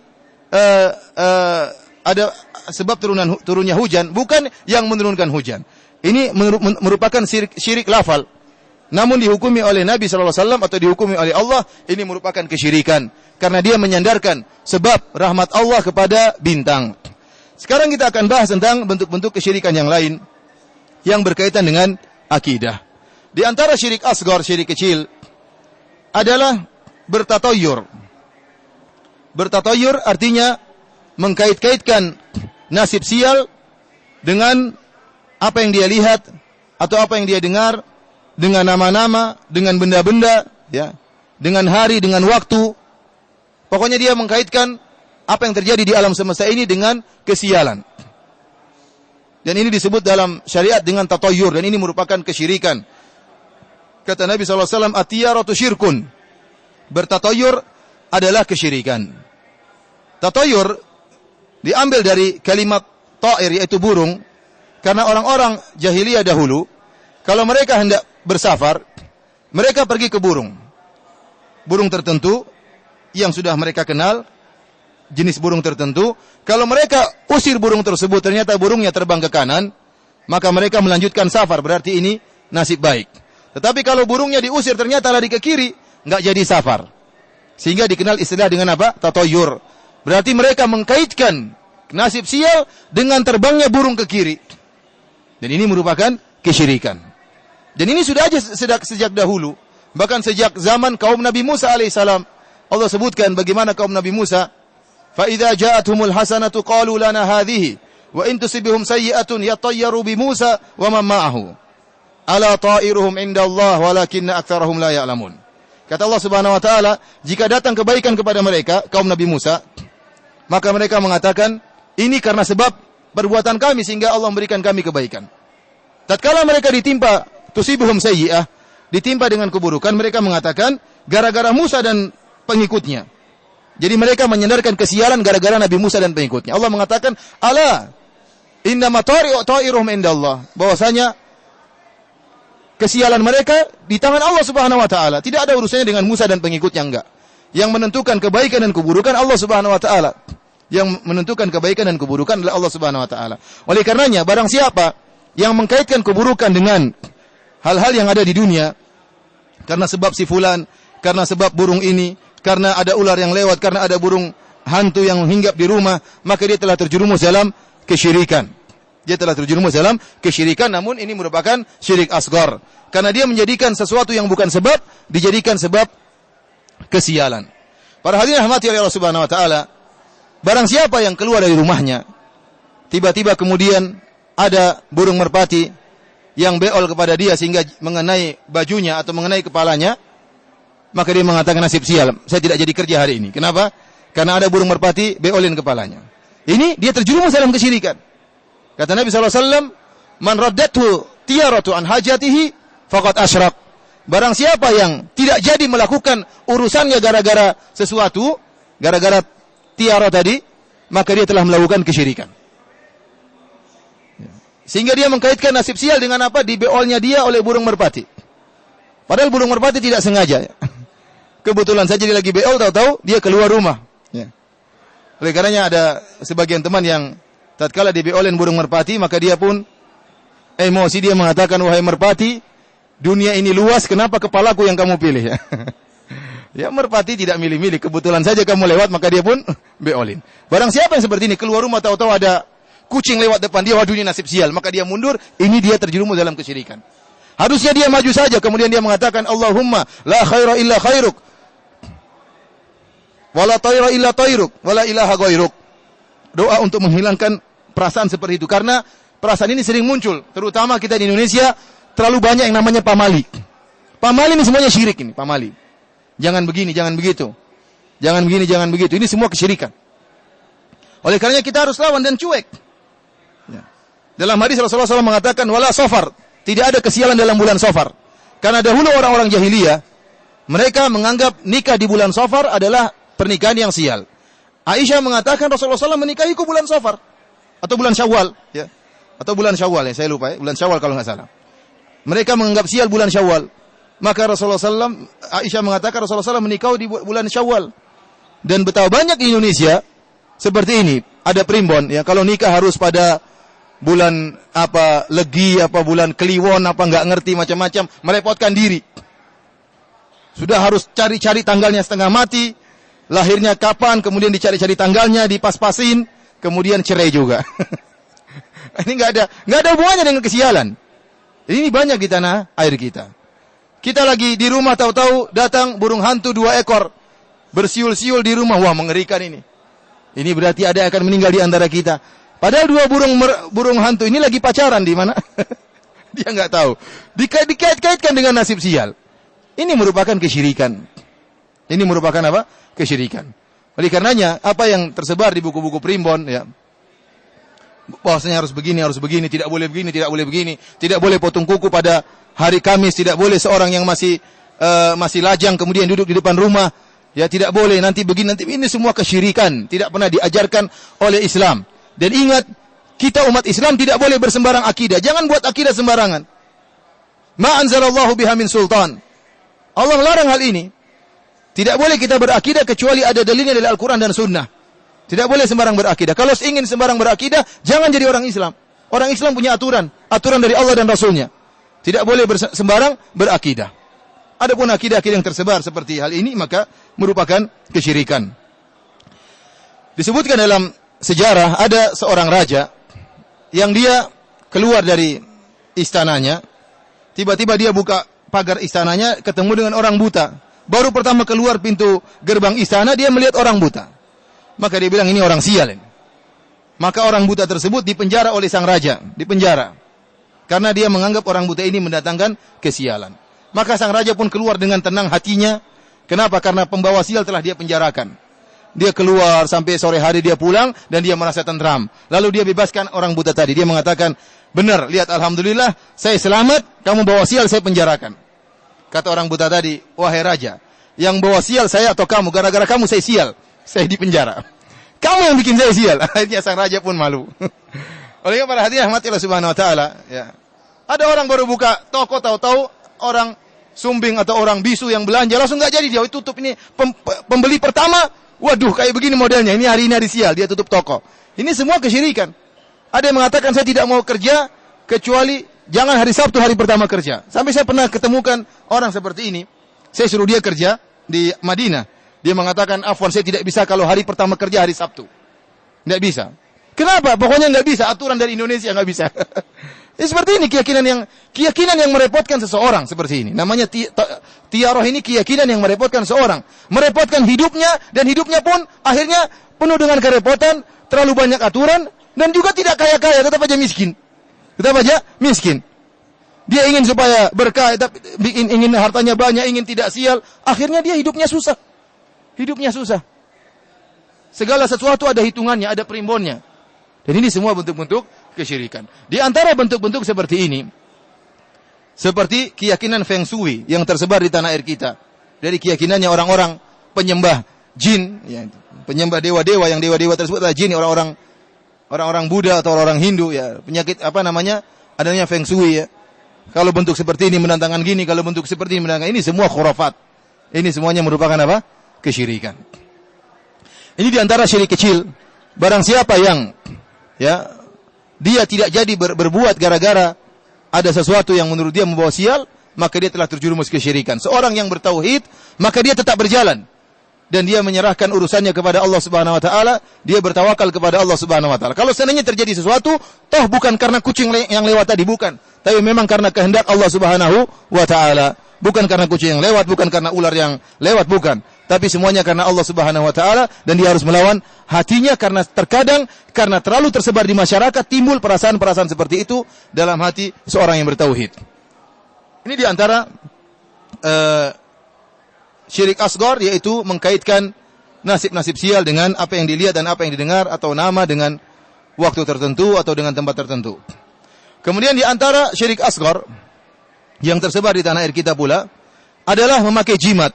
ada sebab turunnya hujan, bukan yang menurunkan hujan. Ini merupakan syirik lafal. Namun dihukumi oleh Nabi SAW atau dihukumi oleh Allah, ini merupakan kesyirikan. Karena dia menyandarkan sebab rahmat Allah kepada bintang. Sekarang kita akan bahas tentang bentuk-bentuk kesyirikan yang lain yang berkaitan dengan akidah. Di antara syirik asghar, syirik kecil, adalah bertatoyur. Bertatoyur artinya mengkait-kaitkan nasib sial dengan apa yang dia lihat atau apa yang dia dengar, dengan nama-nama, dengan benda-benda, ya, dengan hari, dengan waktu. Pokoknya dia mengkaitkan apa yang terjadi di alam semesta ini dengan kesialan. Dan ini disebut dalam syariat dengan tatoyur, dan ini merupakan kesyirikan. Kata Nabi SAW, at-tiyaratu syirkun. Bertatoyur adalah kesyirikan. Tatoyur diambil dari kalimat ta'ir, yaitu burung. Karena orang-orang jahiliyah dahulu, kalau mereka hendak bersafar, mereka pergi ke burung. Burung tertentu yang sudah mereka kenal, jenis burung tertentu. Kalau mereka usir burung tersebut, ternyata burungnya terbang ke kanan, maka mereka melanjutkan safar, berarti ini nasib baik. Tetapi kalau burungnya diusir, ternyata lari ke kiri, nggak jadi safar. Sehingga dikenal istilah dengan apa? Tatoyur. Berarti mereka mengkaitkan nasib sial dengan terbangnya burung ke kiri. Dan ini merupakan kesyirikan. Dan ini sudah aja sejak dahulu. Bahkan sejak zaman kaum Nabi Musa alaihissalam. Allah sebutkan bagaimana kaum Nabi Musa. فَإِذَا جَاءَتْهُمُ الْحَسَنَةُ قَالُوا لَنَا هَذِهِ وَإِنْ تُصِبْهُمْ سَيِّئَةٌ يَطَّيَّرُوا بِمُوسَى وَمَنْ مَعَهُ أَلَا طَائِرُهُمْ عِنْدَ اللَّهِ وَلَكِنَّ أَكْثَرَهُمْ لَا يَعْلَمُونَ. Kata Allah Subhanahu wa taala, jika datang kebaikan kepada mereka, kaum Nabi Musa, maka mereka mengatakan, ini karena sebab perbuatan kami sehingga Allah memberikan kami kebaikan. Tatkala mereka ditimpa tusibuhum sayyi'ah, ditimpa dengan keburukan, mereka mengatakan gara-gara Musa dan pengikutnya. Jadi mereka menyandarkan kesialan gara-gara Nabi Musa dan pengikutnya. Allah mengatakan, ala innama ta'iruhum indallah, bahwasanya kesialan mereka di tangan Allah Subhanahu wa taala. Tidak ada urusannya dengan Musa dan pengikutnya, enggak. Yang menentukan kebaikan dan keburukan Allah Subhanahu wa taala. Yang menentukan kebaikan dan keburukan adalah Allah Subhanahu wa taala. Oleh karenanya, barang siapa yang mengkaitkan keburukan dengan hal-hal yang ada di dunia, karena sebab si fulan, karena sebab burung ini, karena ada ular yang lewat, karena ada burung hantu yang hinggap di rumah, maka dia telah terjerumus dalam kesyirikan. Dia telah terjerumus dalam kesyirikan, namun ini merupakan syirik asghar. Karena dia menjadikan sesuatu yang bukan sebab, dijadikan sebab kesialan. Para hadirin rahmati oleh Allah Subhanahu wa taala, barang siapa yang keluar dari rumahnya, tiba-tiba kemudian ada burung merpati yang beol kepada dia sehingga mengenai bajunya atau mengenai kepalanya, maka dia mengatakan nasib sial, saya tidak jadi kerja hari ini. Kenapa? Karena ada burung merpati beolin kepalanya. Ini dia terjerumus dalam kesyirikan. Kata Nabi SAW, man raddathu tiyaratu an hajatihi faqad asyrak. Barang siapa yang tidak jadi melakukan urusannya gara-gara sesuatu, gara-gara tiara tadi, maka dia telah melakukan kesyirikan. Sehingga dia mengkaitkan nasib sial dengan apa? Dibeolnya dia oleh burung merpati. Padahal burung merpati tidak sengaja. Kebetulan saja dia lagi beol, tahu-tahu dia keluar rumah. Ya. Oleh karenanya ada sebagian teman yang tatkala dibeolin burung merpati, maka dia pun emosi, dia mengatakan, wahai merpati, dunia ini luas, kenapa kepalaku yang kamu pilih? Ya, merpati tidak milih-milih, kebetulan saja kamu lewat, maka dia pun beolin. Barang siapa yang seperti ini, keluar rumah tahu-tahu ada kucing lewat depan dia, waduh ini nasib sial, maka dia mundur, ini dia terjerumus dalam kesyirikan. Harusnya dia maju saja, kemudian dia mengatakan, Allahumma la khaira illa khairuk, wala tayra illa tayruk, wala ilaha ghairuk. Doa untuk menghilangkan perasaan seperti itu, karena perasaan ini sering muncul, terutama kita di Indonesia, terlalu banyak yang namanya pamali. Pamali ini semuanya syirik ini, pamali. Jangan begini, jangan begitu. Jangan begini, jangan begitu. Ini semua kesyirikan. Oleh karenanya kita harus lawan dan cuek. Ya. Dalam hadis Rasulullah SAW mengatakan, wala safar, tidak ada kesialan dalam bulan safar. Karena dahulu orang-orang jahiliyah, mereka menganggap nikah di bulan safar adalah pernikahan yang sial. Aisyah mengatakan Rasulullah SAW menikahiku bulan safar. Atau bulan syawal. Ya. Atau bulan syawal, ya, saya lupa ya. Bulan syawal kalau nggak salah. Mereka menganggap sial bulan syawal. Maka Rasulullah SAW, Aisyah mengatakan Rasulullah SAW menikah di bulan Syawal. Dan betapa banyak di Indonesia seperti ini. Ada primbon, ya kalau nikah harus pada bulan apa Legi, apa bulan Kliwon, apa nggak ngerti macam-macam, merepotkan diri. Sudah harus cari-cari tanggalnya setengah mati, lahirnya kapan, kemudian dicari-cari tanggalnya, dipas-pasin, kemudian cerai juga. Ini nggak ada hubungannya dengan kesialan. Ini banyak di tanah air kita. Kita lagi di rumah tahu-tahu datang burung hantu 2 ekor. Bersiul-siul di rumah. Wah, mengerikan ini. Ini berarti ada yang akan meninggal di antara kita. Padahal 2 burung hantu ini lagi pacaran di mana? Dia nggak tahu. Dikait-kaitkan dengan nasib sial. Ini merupakan kesyirikan. Ini merupakan apa? Kesyirikan. Oleh karenanya, apa yang tersebar di buku-buku primbon, ya, bahwasanya harus begini, tidak boleh begini, tidak boleh begini, tidak boleh potong kuku pada hari Kamis, tidak boleh seorang yang masih lajang kemudian duduk di depan rumah, ya tidak boleh, nanti begini, nanti ini semua kesyirikan, tidak pernah diajarkan oleh Islam. Dan ingat, kita umat Islam tidak boleh bersembarang akidah, jangan buat akidah sembarangan. Ma anzalallahu biha min sultan. Allah melarang hal ini. Tidak boleh kita berakidah kecuali ada dalilnya dari Al-Quran dan Sunnah. Tidak boleh sembarang berakidah. Kalau ingin sembarang berakidah, jangan jadi orang Islam. Orang Islam punya aturan dari Allah dan Rasulnya. Tidak boleh sembarang berakidah. Adapun akidah-akidah yang tersebar seperti hal ini, maka merupakan kesyirikan. Disebutkan dalam sejarah, ada seorang raja yang dia keluar dari istananya. Tiba-tiba dia buka pagar istananya, ketemu dengan orang buta. Baru pertama keluar pintu gerbang istana, dia melihat orang buta. Maka dia bilang, ini orang sial ini. Maka orang buta tersebut dipenjara oleh sang raja. Dipenjara. Karena dia menganggap orang buta ini mendatangkan kesialan. Maka sang raja pun keluar dengan tenang hatinya. Kenapa? Karena pembawa sial telah dia penjarakan. Dia keluar sampai sore hari dia pulang dan dia merasa tentram. Lalu dia bebaskan orang buta tadi. Dia mengatakan, benar, lihat alhamdulillah, saya selamat, kamu bawa sial, saya penjarakan. Kata orang buta tadi, wahai raja, yang bawa sial saya atau kamu? Gara-gara kamu saya sial, saya dipenjara. Kamu yang bikin saya sial. Akhirnya sang raja pun malu. Oleh para hadirin rahmatillah subhanahu wa ta'ala, ya. Ada orang baru buka toko, tahu-tahu orang sumbing atau orang bisu yang belanja, langsung nggak jadi, dia tutup. Ini pembeli pertama, waduh kayak begini modelnya, ini hari sial, dia tutup toko. Ini semua kesyirikan. Ada yang mengatakan saya tidak mau kerja kecuali jangan hari Sabtu hari pertama kerja. Sampai saya pernah ketemukan orang seperti ini. Saya suruh dia kerja di Madinah. Dia mengatakan, afwan saya tidak bisa kalau hari pertama kerja hari Sabtu. Tidak bisa. Kenapa? Pokoknya nggak bisa. Aturan dari Indonesia nggak bisa. Seperti ini keyakinan yang merepotkan seseorang seperti ini. Namanya tiaroh ini keyakinan yang merepotkan seseorang. Merepotkan hidupnya dan hidupnya pun akhirnya penuh dengan kerepotan, terlalu banyak aturan dan juga tidak kaya-kaya, tetap aja miskin. Tetap aja miskin. Dia ingin supaya berkah, ingin hartanya banyak, ingin tidak sial. Akhirnya dia hidupnya susah. Hidupnya susah. Segala sesuatu ada hitungannya, ada perimbonnya. Dan ini semua bentuk-bentuk kesyirikan. Di antara bentuk-bentuk seperti ini, seperti keyakinan Feng Shui yang tersebar di tanah air kita. Dari keyakinannya orang-orang penyembah jin, ya, penyembah dewa-dewa, yang dewa-dewa tersebut adalah jin, orang-orang Buddha atau orang Hindu, ya, penyakit adanya Feng Shui, ya. Kalau bentuk seperti ini menantangkan gini, kalau bentuk seperti ini menantangkan ini, semua khurafat. Ini semuanya merupakan apa? Kesyirikan. Ini di antara syirik kecil. Barang siapa yang, ya, dia tidak jadi berbuat gara-gara ada sesuatu yang menurut dia membawa sial, maka dia telah terjerumus kesyirikan. Seorang yang bertauhid, maka dia tetap berjalan. Dan dia menyerahkan urusannya kepada Allah Subhanahu wa taala, dia bertawakal kepada Allah Subhanahu wa taala. Kalau seandainya terjadi sesuatu, toh bukan karena kucing yang lewat tadi, bukan, tapi memang karena kehendak Allah Subhanahu wa taala. Bukan karena kucing yang lewat, bukan karena ular yang lewat, bukan, tapi semuanya karena Allah Subhanahu wa taala, dan dia harus melawan hatinya karena terkadang karena terlalu tersebar di masyarakat timbul perasaan-perasaan seperti itu dalam hati seorang yang bertauhid. Ini di antara syirik asghar, yaitu mengkaitkan nasib-nasib sial dengan apa yang dilihat dan apa yang didengar, atau nama dengan waktu tertentu atau dengan tempat tertentu. Kemudian di antara syirik asghar yang tersebar di tanah air kita pula adalah memakai jimat.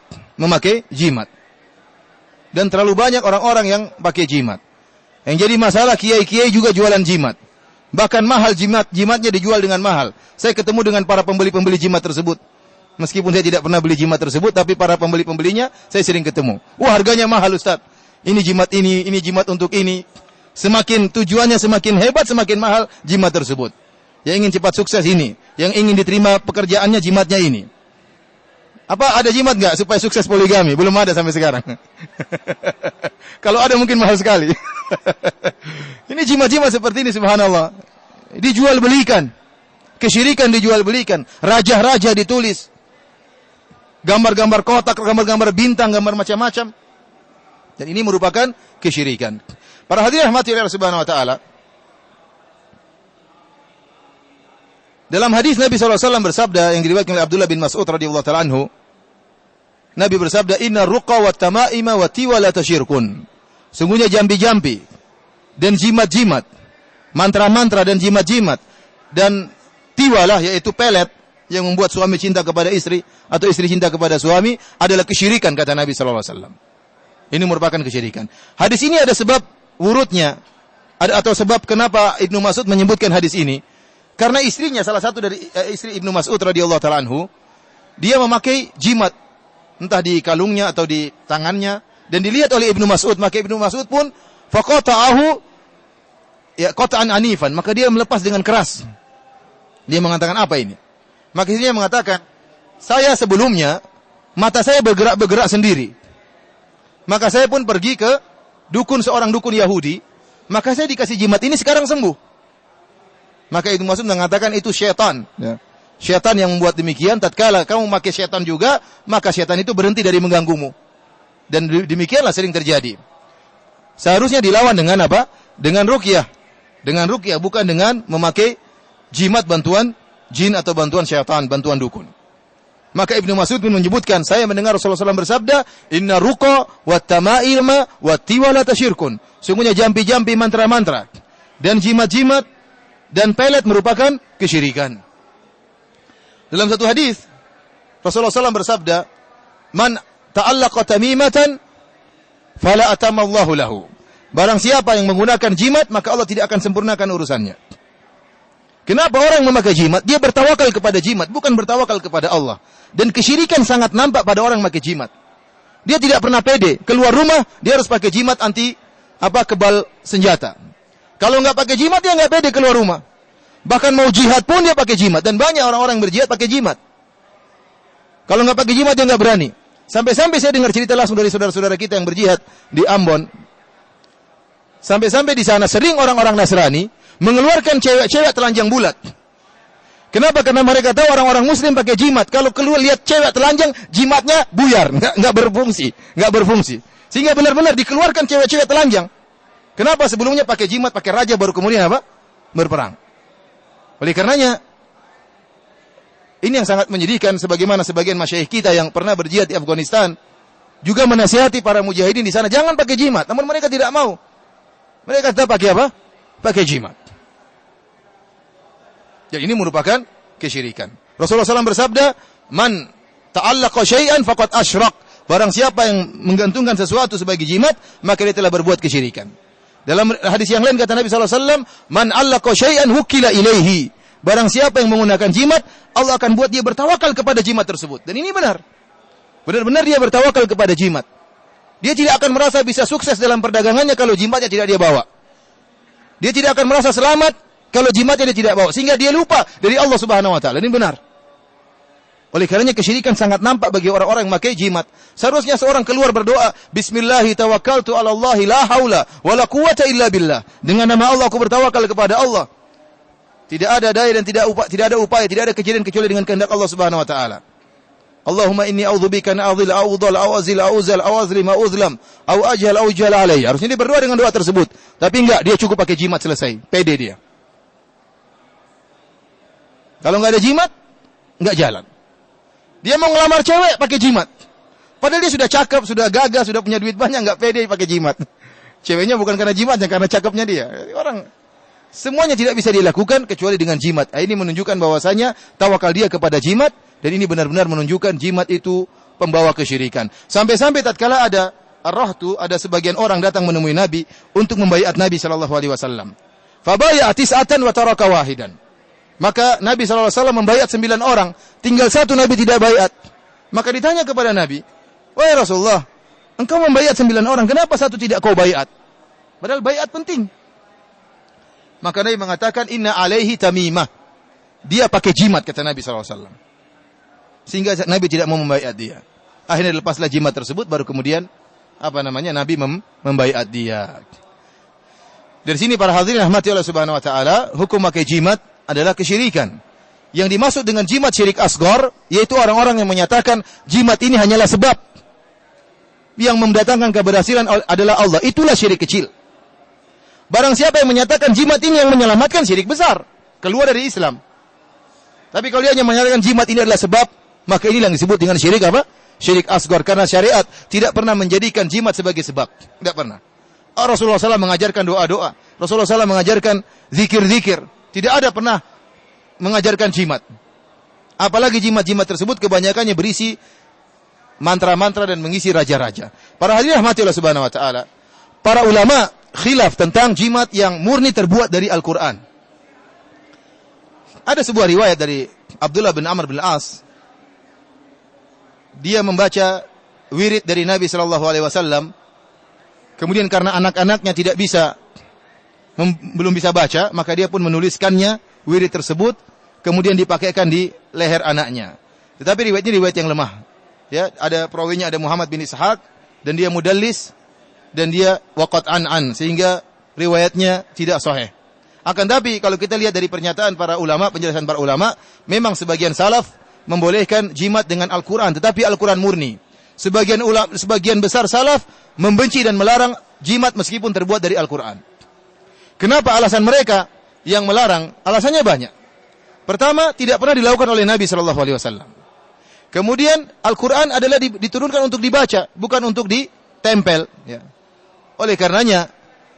Dan terlalu banyak orang-orang yang pakai jimat. Yang jadi masalah, kiai-kiai juga jualan jimat. Bahkan mahal jimatnya dijual dengan mahal. Saya ketemu dengan para pembeli-pembeli jimat tersebut. Meskipun saya tidak pernah beli jimat tersebut, tapi para pembeli-pembelinya saya sering ketemu. Wah, harganya mahal Ustaz. Ini jimat untuk ini. Semakin tujuannya semakin hebat, semakin mahal jimat tersebut. Yang ingin cepat sukses ini, yang ingin diterima pekerjaannya jimatnya ini. Apa ada jimat enggak supaya sukses poligami? Belum ada sampai sekarang. Kalau ada mungkin mahal sekali. Ini jimat-jimat seperti ini subhanallah. Dijual belikan. Kesyirikan dijual belikan. Raja-raja ditulis. Gambar-gambar kotak, gambar-gambar bintang, gambar macam-macam. Dan ini merupakan kesyirikan. Para hadirin rahmati Allah Subhanahu wa taala. Dalam hadis Nabi SAW bersabda yang diriwayatkan oleh Abdullah bin Mas'ud radhiyallahu taala anhu, Nabi bersabda, "Inna ruqa wa tamaima wa tiwala tasyirkun." Sungguhnya jambi-jambi dan jimat-jimat, mantra-mantra dan jimat-jimat dan tiwalah yaitu pelet yang membuat suami cinta kepada istri atau istri cinta kepada suami adalah kesyirikan kata Nabi sallallahu alaihi wasallam. Ini merupakan kesyirikan. Hadis ini ada sebab wurudnya atau sebab kenapa Ibnu Mas'ud menyebutkan hadis ini. Karena istrinya, salah satu dari istri Ibnu Mas'ud radhiyallahu taala anhu, dia memakai jimat entah di kalungnya atau di tangannya dan dilihat oleh Ibnu Mas'ud, maka Ibnu Mas'ud pun faqata'ahu ya qata'an anifan, maka dia melepas dengan keras. Dia mengatakan apa ini? Maka istrinya mengatakan, "Saya sebelumnya mata saya bergerak sendiri. Maka saya pun pergi ke seorang dukun Yahudi, maka saya dikasih jimat ini sekarang sembuh." Maka Ibnu Mas'ud mengatakan itu syaitan. Ya. Syaitan yang membuat demikian. Tatkala kamu memakai syaitan juga, maka syaitan itu berhenti dari mengganggumu. Dan demikianlah sering terjadi. Seharusnya dilawan dengan apa? Dengan ruqyah. Dengan ruqyah, bukan dengan memakai jimat bantuan jin atau bantuan syaitan, bantuan dukun. Maka Ibnu Mas'ud pun menyebutkan, saya mendengar Rasulullah SAW bersabda, "Inna ruqa wa tamailma wa tiwala tasyirkun." Sungguhnya jampi-jampi mantra-mantra dan jimat-jimat dan pelet merupakan kesyirikan. Dalam satu hadis Rasulullah SAW bersabda, "Man ta'allaqa tamimatan fala atamallahu lahu." Barang siapa yang menggunakan jimat, maka Allah tidak akan sempurnakan urusannya. Kenapa orang memakai jimat? Dia bertawakal kepada jimat, bukan bertawakal kepada Allah. Dan kesyirikan sangat nampak pada orang memakai jimat. Dia tidak pernah pede keluar rumah, dia harus pakai jimat anti kebal senjata. Kalau nggak pakai jimat, dia nggak pede keluar rumah. Bahkan mau jihad pun dia pakai jimat. Dan banyak orang-orang berjihad pakai jimat. Kalau nggak pakai jimat, dia nggak berani. Sampai-sampai saya dengar cerita langsung dari saudara-saudara kita yang berjihad di Ambon. Sampai-sampai di sana sering orang-orang Nasrani mengeluarkan cewek-cewek telanjang bulat. Kenapa? Karena mereka tahu orang-orang Muslim pakai jimat. Kalau keluar lihat cewek telanjang, jimatnya buyar, nggak berfungsi. Sehingga benar-benar dikeluarkan cewek-cewek telanjang. Kenapa? Sebelumnya pakai jimat, pakai raja, baru kemudian apa? Berperang. Oleh karenanya, ini yang sangat menyedihkan, sebagaimana sebagian masyayikh kita yang pernah berjihad di Afghanistan juga menasihati para mujahidin di sana, jangan pakai jimat. Namun mereka tidak mau. Mereka tetap pakai apa? Pakai jimat. Jadi ini merupakan kesyirikan. Rasulullah SAW bersabda, "Man ta'allaqa syai'an faqad asyrak." Barang siapa yang menggantungkan sesuatu sebagai jimat, maka dia telah berbuat kesyirikan. Dalam hadis yang lain kata Nabi SAW, "Man allaqa syai'an wukila ilaihi." Barang siapa yang menggunakan jimat, Allah akan buat dia bertawakal kepada jimat tersebut. Dan ini benar. Benar-benar dia bertawakal kepada jimat. Dia tidak akan merasa bisa sukses dalam perdagangannya kalau jimatnya tidak dia bawa. Dia tidak akan merasa selamat kalau jimatnya dia tidak bawa. Sehingga dia lupa dari Allah Subhanahu wa taala. Ini benar. Oleh karenanya kesyirikan sangat nampak bagi orang-orang yang memakai jimat. Seharusnya seorang keluar berdoa, "Bismillahi tawakkaltu 'ala Allahi la haula wa la quwwata illa billah." Dengan nama Allah aku bertawakal kepada Allah. Tidak ada daya dan tidak ada upaya, tidak ada kejadian kecuali dengan kehendak Allah Subhanahu wa taala. Allahumma inni a'udzubika an a'dhil a'udhal a'azil a'uzal a'azlim a'uzlam aw ajhal aw jahal alayya. Harusnya dia berdoa dengan doa tersebut. Tapi enggak, dia cukup pakai jimat selesai. Pede dia. Kalau enggak ada jimat, enggak jalan. Dia mau ngelamar cewek pakai jimat. Padahal dia sudah cakep, sudah gagah, sudah punya duit banyak, enggak pede pakai jimat. Ceweknya bukan karena jimatnya, karena cakepnya dia. Orang semuanya tidak bisa dilakukan kecuali dengan jimat. Ini menunjukkan bahwasanya tawakal dia kepada jimat, dan ini benar-benar menunjukkan jimat itu pembawa kesyirikan. Sampai-sampai tatkala ada ar-rahtu, ada sebagian orang datang menemui Nabi untuk membaiat Nabi sallallahu alaihi wasallam. Fa bai'a tis'atan wa taraka wahidan. Maka Nabi SAW membaiat 9 orang. Tinggal satu Nabi tidak baiat. Maka ditanya kepada Nabi, wahai Rasulullah, engkau membaiat 9 orang, kenapa satu tidak kau baiat? Padahal baiat penting. Maka Nabi mengatakan, inna alaihi tamimah. Dia pakai jimat, kata Nabi SAW. Sehingga Nabi tidak mau membaiat dia. Akhirnya lepaslah jimat tersebut, baru kemudian Nabi membaiat dia. Dari sini para hadirin rahmati Allah Subhanahu wa taala, hukum pakai jimat adalah kesyirikan. Yang dimaksud dengan jimat syirik asghar, yaitu orang-orang yang menyatakan jimat ini hanyalah sebab yang mendatangkan keberhasilan adalah Allah. Itulah syirik kecil. Barang siapa yang menyatakan jimat ini yang menyelamatkan, syirik besar, keluar dari Islam. Tapi kalau dia hanya menyatakan jimat ini adalah sebab, maka inilah yang disebut dengan syirik apa? Syirik asghar, karena syariat tidak pernah menjadikan jimat sebagai sebab. Tidak pernah. Rasulullah SAW mengajarkan doa-doa. Rasulullah SAW mengajarkan zikir-zikir. Tidak ada pernah mengajarkan jimat. Apalagi jimat-jimat tersebut kebanyakannya berisi mantra-mantra dan mengisi raja-raja. Para hadirin rahmati Allah Subhanahu wa taala, para ulama khilaf tentang jimat yang murni terbuat dari Al-Qur'an. Ada sebuah riwayat dari Abdullah bin Amr bin As. Dia membaca wirid dari Nabi sallallahu alaihi wasallam. Kemudian karena anak-anaknya belum bisa baca, maka dia pun menuliskannya wirid tersebut, kemudian dipakaikan di leher anaknya. Tetapi riwayatnya riwayat yang lemah. Ya, ada perawinya ada Muhammad bin Ishaq dan dia mudallis dan dia waqat an sehingga riwayatnya tidak sahih. Akan tapi kalau kita lihat dari pernyataan para ulama, penjelasan para ulama, memang sebagian salaf membolehkan jimat dengan Al-Qur'an, tetapi Al-Qur'an murni. Sebagian besar salaf membenci dan melarang jimat meskipun terbuat dari Al-Qur'an. Kenapa alasan mereka yang melarang? Alasannya banyak. Pertama, tidak pernah dilakukan oleh Nabi sallallahu alaihi wasallam. Kemudian Al-Qur'an adalah diturunkan untuk dibaca, bukan untuk ditempel, ya. Oleh karenanya,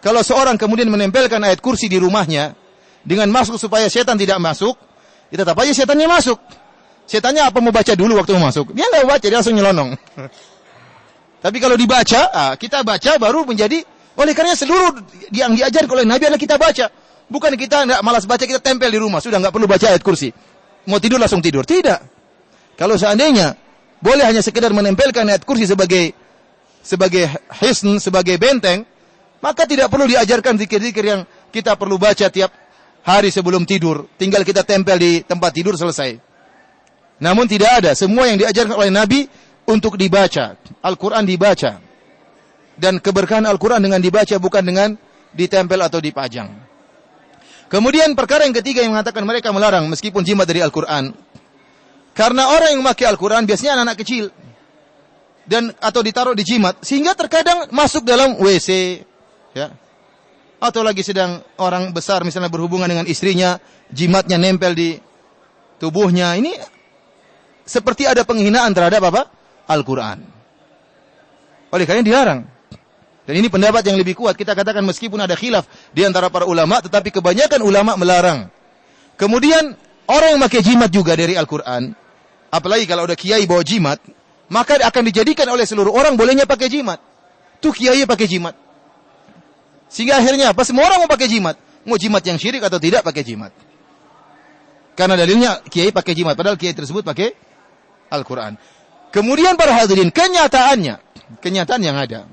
kalau seorang kemudian menempelkan ayat kursi di rumahnya dengan maksud supaya setan tidak masuk, ya tetap aja setannya masuk. Setannya apa mau baca dulu waktu mau masuk? Dia enggak baca, dia langsung nyelonong. Tapi kalau dibaca, kita baca baru menjadi, oleh karenanya seluruh yang diajarkan oleh Nabi adalah kita baca. Bukan kita enggak malas baca, kita tempel di rumah, sudah enggak perlu baca ayat kursi. Mau tidur langsung tidur. Tidak. Kalau seandainya boleh hanya sekedar menempelkan ayat kursi sebagai hisn, sebagai benteng, maka tidak perlu diajarkan zikir-zikir yang kita perlu baca tiap hari sebelum tidur. Tinggal kita tempel di tempat tidur, selesai. Namun tidak ada. Semua yang diajarkan oleh Nabi untuk dibaca. Al-Quran dibaca. Dan keberkahan Al-Quran dengan dibaca, bukan dengan ditempel atau dipajang. Kemudian perkara yang ketiga yang mengatakan mereka melarang meskipun jimat dari Al-Quran. Karena orang yang memakai Al-Quran biasanya anak-anak kecil. Atau ditaruh di jimat. Sehingga terkadang masuk dalam WC. Ya. Atau lagi sedang orang besar misalnya berhubungan dengan istrinya, jimatnya nempel di tubuhnya. Ini seperti ada penghinaan terhadap apa? Al-Quran. Oleh karena dilarang. Dan ini pendapat yang lebih kuat. Kita katakan meskipun ada khilaf di antara para ulama, tetapi kebanyakan ulama melarang. Kemudian orang yang pakai jimat juga dari Al-Quran, apalagi kalau ada kiai bawa jimat, maka akan dijadikan oleh seluruh orang bolehnya pakai jimat. Tuh kiai pakai jimat. Sehingga akhirnya apa? Semua orang mau pakai jimat. Mau jimat yang syirik atau tidak pakai jimat. Karena dalilnya kiai pakai jimat, padahal kiai tersebut pakai Al-Quran. Kemudian para hadirin, kenyataan yang ada,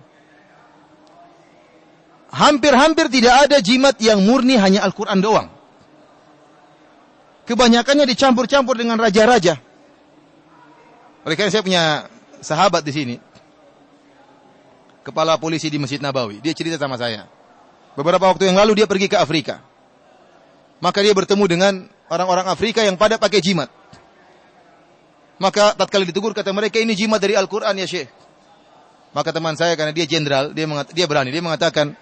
hampir-hampir tidak ada jimat yang murni hanya Al-Quran doang. Kebanyakannya dicampur-campur dengan raja-raja. Oleh karena saya punya sahabat di sini, kepala polisi di Masjid Nabawi. Dia cerita sama saya. Beberapa waktu yang lalu dia pergi ke Afrika. Maka dia bertemu dengan orang-orang Afrika yang pada pakai jimat. Maka tatkala ditegur kata mereka, ini jimat dari Al-Quran ya Syekh. Maka teman saya karena dia jenderal, dia berani, dia mengatakan,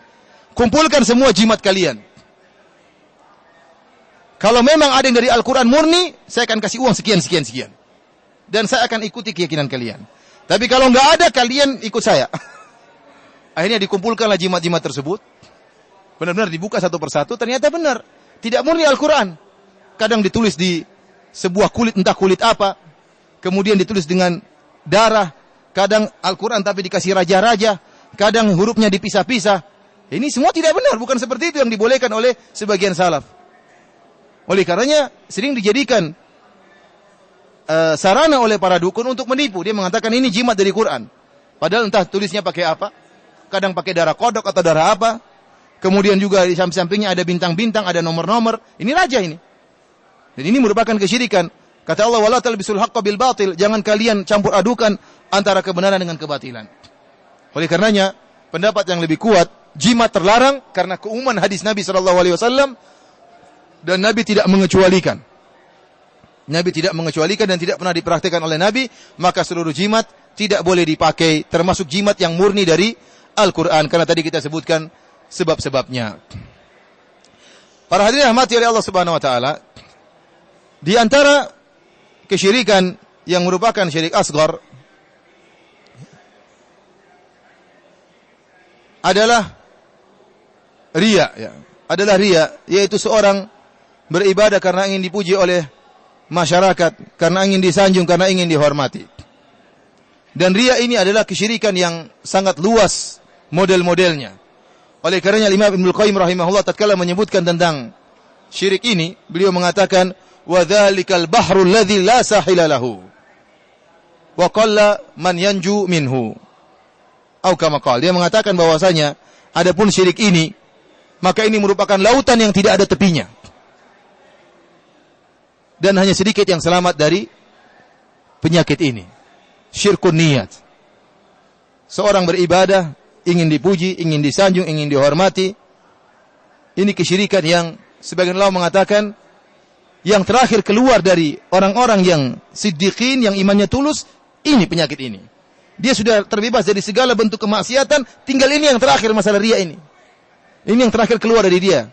kumpulkan semua jimat kalian. Kalau memang ada yang dari Al-Quran murni, saya akan kasih uang sekian. Dan saya akan ikuti keyakinan kalian. Tapi kalau enggak ada, kalian ikut saya. Akhirnya dikumpulkanlah jimat-jimat tersebut. Benar-benar dibuka satu persatu, ternyata benar. Tidak murni Al-Quran. Kadang ditulis di sebuah kulit, entah kulit apa. Kemudian ditulis dengan darah. Kadang Al-Quran tapi dikasih raja-raja. Kadang hurufnya dipisah-pisah. Ini semua tidak benar. Bukan seperti itu yang dibolehkan oleh sebagian salaf. Oleh karenanya sering dijadikan sarana oleh para dukun untuk menipu. Dia mengatakan ini jimat dari Quran. Padahal entah tulisnya pakai apa. Kadang pakai darah kodok atau darah apa. Kemudian juga di samping-sampingnya ada bintang-bintang, ada nomor-nomor. Ini raja ini. Dan ini merupakan kesyirikan. Kata Allah, wala talbisul haqqa bil batil. Jangan kalian campur adukan antara kebenaran dengan kebatilan. Oleh karenanya, pendapat yang lebih kuat, jimat terlarang karena keumuman hadis Nabi SAW dan Nabi tidak mengecualikan. Nabi tidak mengecualikan dan tidak pernah dipraktikkan oleh Nabi, maka seluruh jimat tidak boleh dipakai, termasuk jimat yang murni dari Al-Quran. Karena tadi kita sebutkan sebab-sebabnya. Para hadirin rahmati oleh Allah Subhanahu Wa Taala, di antara kesyirikan yang merupakan syirik asghar adalah riya, ya. Adalah riya, yaitu seorang beribadah karena ingin dipuji oleh masyarakat, karena ingin disanjung, karena ingin dihormati. Dan riya ini adalah kesyirikan yang sangat luas model-modelnya. Oleh karenanya Imam Ibnu Qayyim rahimahullah tatkala menyebutkan tentang syirik ini, beliau mengatakan wa dzalikal bahrul ladzi la sahila lahu wa qalla man yanju minhu. Atau kama qala, dia mengatakan bahwasanya adapun syirik ini, maka ini merupakan lautan yang tidak ada tepinya. Dan hanya sedikit yang selamat dari penyakit ini. Syirkun niyat. Seorang beribadah, ingin dipuji, ingin disanjung, ingin dihormati. Ini kesyirikan yang sebagian ulama mengatakan yang terakhir keluar dari orang-orang yang siddiqin, yang imannya tulus, ini penyakit ini. Dia sudah terbebas dari segala bentuk kemaksiatan, tinggal ini yang terakhir, masalah riya ini. Ini yang terakhir keluar dari dia.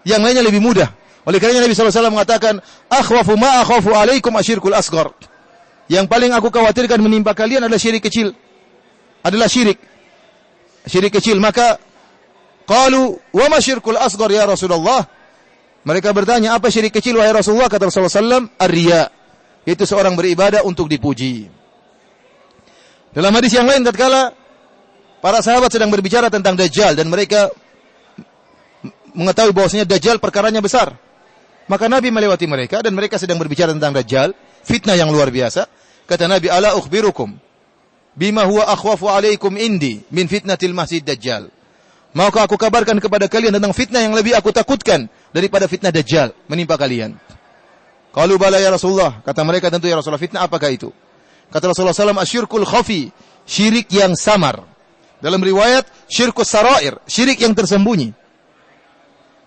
Yang lainnya lebih mudah. Oleh karena Nabi SAW mengatakan, akhwafu ma akhafu alaikum asyirkul asghar. Yang paling aku khawatirkan menimpa kalian adalah syirik kecil. Adalah syirik. Syirik kecil. Maka, qalu, wa ma syirkul asghar ya Rasulullah? Mereka bertanya, apa syirik kecil wahai Rasulullah? Kata Rasulullah SAW, ar-riya. Itu seorang beribadah untuk dipuji. Dalam hadis yang lain, tatkala para sahabat sedang berbicara tentang Dajjal dan mereka mengetahui bahwasanya Dajjal perkaranya besar. Maka Nabi melewati mereka dan mereka sedang berbicara tentang Dajjal, fitnah yang luar biasa. Kata Nabi, ala ukhbirukum bima huwa akhwafu alaikum indi min fitnatil masjid Dajjal. Maukah aku kabarkan kepada kalian tentang fitnah yang lebih aku takutkan daripada fitnah Dajjal menimpa kalian? Qalu bala ya Rasulullah. Kata mereka, tentu ya Rasulullah, fitnah apakah itu? Kata Rasulullah SAW, asyirkul khafi, syirik yang samar. Dalam riwayat, syirkus sarair, syirik yang tersembunyi.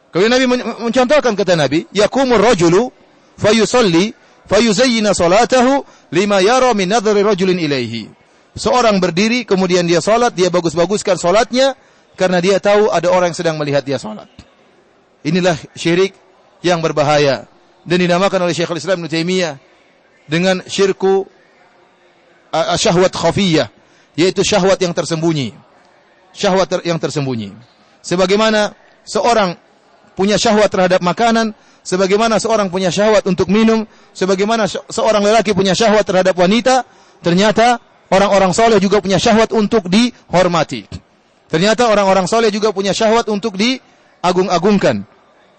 Kemudian Nabi mencontohkan, kata Nabi, yakumur rajulu fayusalli fayuzayyina salatahu lima yara min nadhri rajulin ilaihi. Seorang berdiri, kemudian dia salat, dia bagus-baguskan salatnya karena dia tahu ada orang yang sedang melihat dia salat. Inilah syirik yang berbahaya dan dinamakan oleh Syekhul Islam Ibnu Taimiyah dengan syirku syahwat khafiyah, yaitu syahwat yang tersembunyi. Syahwat yang tersembunyi. Sebagaimana seorang punya syahwat terhadap makanan, sebagaimana seorang punya syahwat untuk minum, sebagaimana seorang lelaki punya syahwat terhadap wanita, ternyata orang-orang soleh juga punya syahwat untuk dihormati. Ternyata orang-orang soleh juga punya syahwat untuk diagung-agungkan,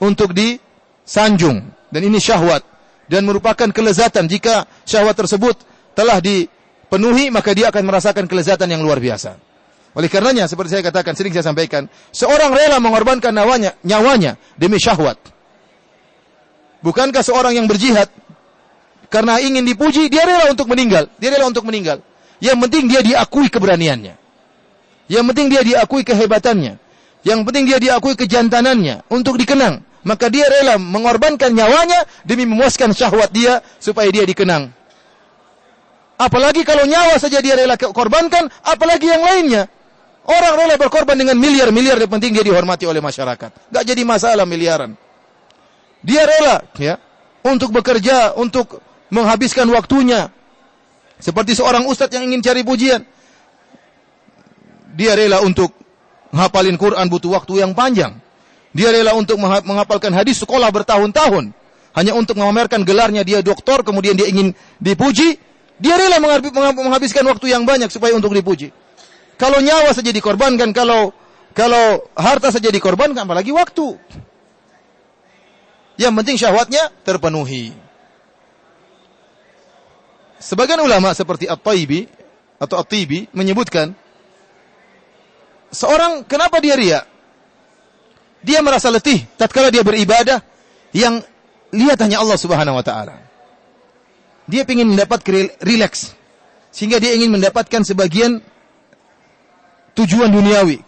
untuk disanjung. Dan ini syahwat. Dan merupakan kelezatan. Jika syahwat tersebut telah dipenuhi, maka dia akan merasakan kelezatan yang luar biasa. Oleh karenanya, seperti saya katakan, sering saya sampaikan, seorang rela mengorbankan nyawanya demi syahwat. Bukankah seorang yang berjihad karena ingin dipuji, dia rela untuk meninggal. Dia rela untuk meninggal. Yang penting dia diakui keberaniannya. Yang penting dia diakui kehebatannya. Yang penting dia diakui kejantanannya untuk dikenang. Maka dia rela mengorbankan nyawanya demi memuaskan syahwat dia supaya dia dikenang. Apalagi kalau nyawa saja dia rela korbankan, apalagi yang lainnya. Orang rela berkorban dengan miliar-miliar, yang penting dia dihormati oleh masyarakat. Gak jadi masalah miliaran. Dia rela ya untuk bekerja, untuk menghabiskan waktunya. Seperti seorang ustadz yang ingin cari pujian. Dia rela untuk menghafalin Quran, butuh waktu yang panjang. Dia rela untuk menghafalkan hadis sekolah bertahun-tahun. Hanya untuk memamerkan gelarnya dia doktor, kemudian dia ingin dipuji. Dia rela menghabiskan waktu yang banyak supaya untuk dipuji. Kalau nyawa saja dikorbankan, kalau harta saja dikorbankan, apalagi waktu. Yang penting syahwatnya terpenuhi. Sebagian ulama seperti At-Taibi atau At-Tibi menyebutkan, seorang kenapa dia riya? Dia merasa letih tatkala dia beribadah yang lihat hanya Allah Subhanahu wa taala. Dia ingin mendapat rileks sehingga dia ingin mendapatkan sebagian tujuan duniawi.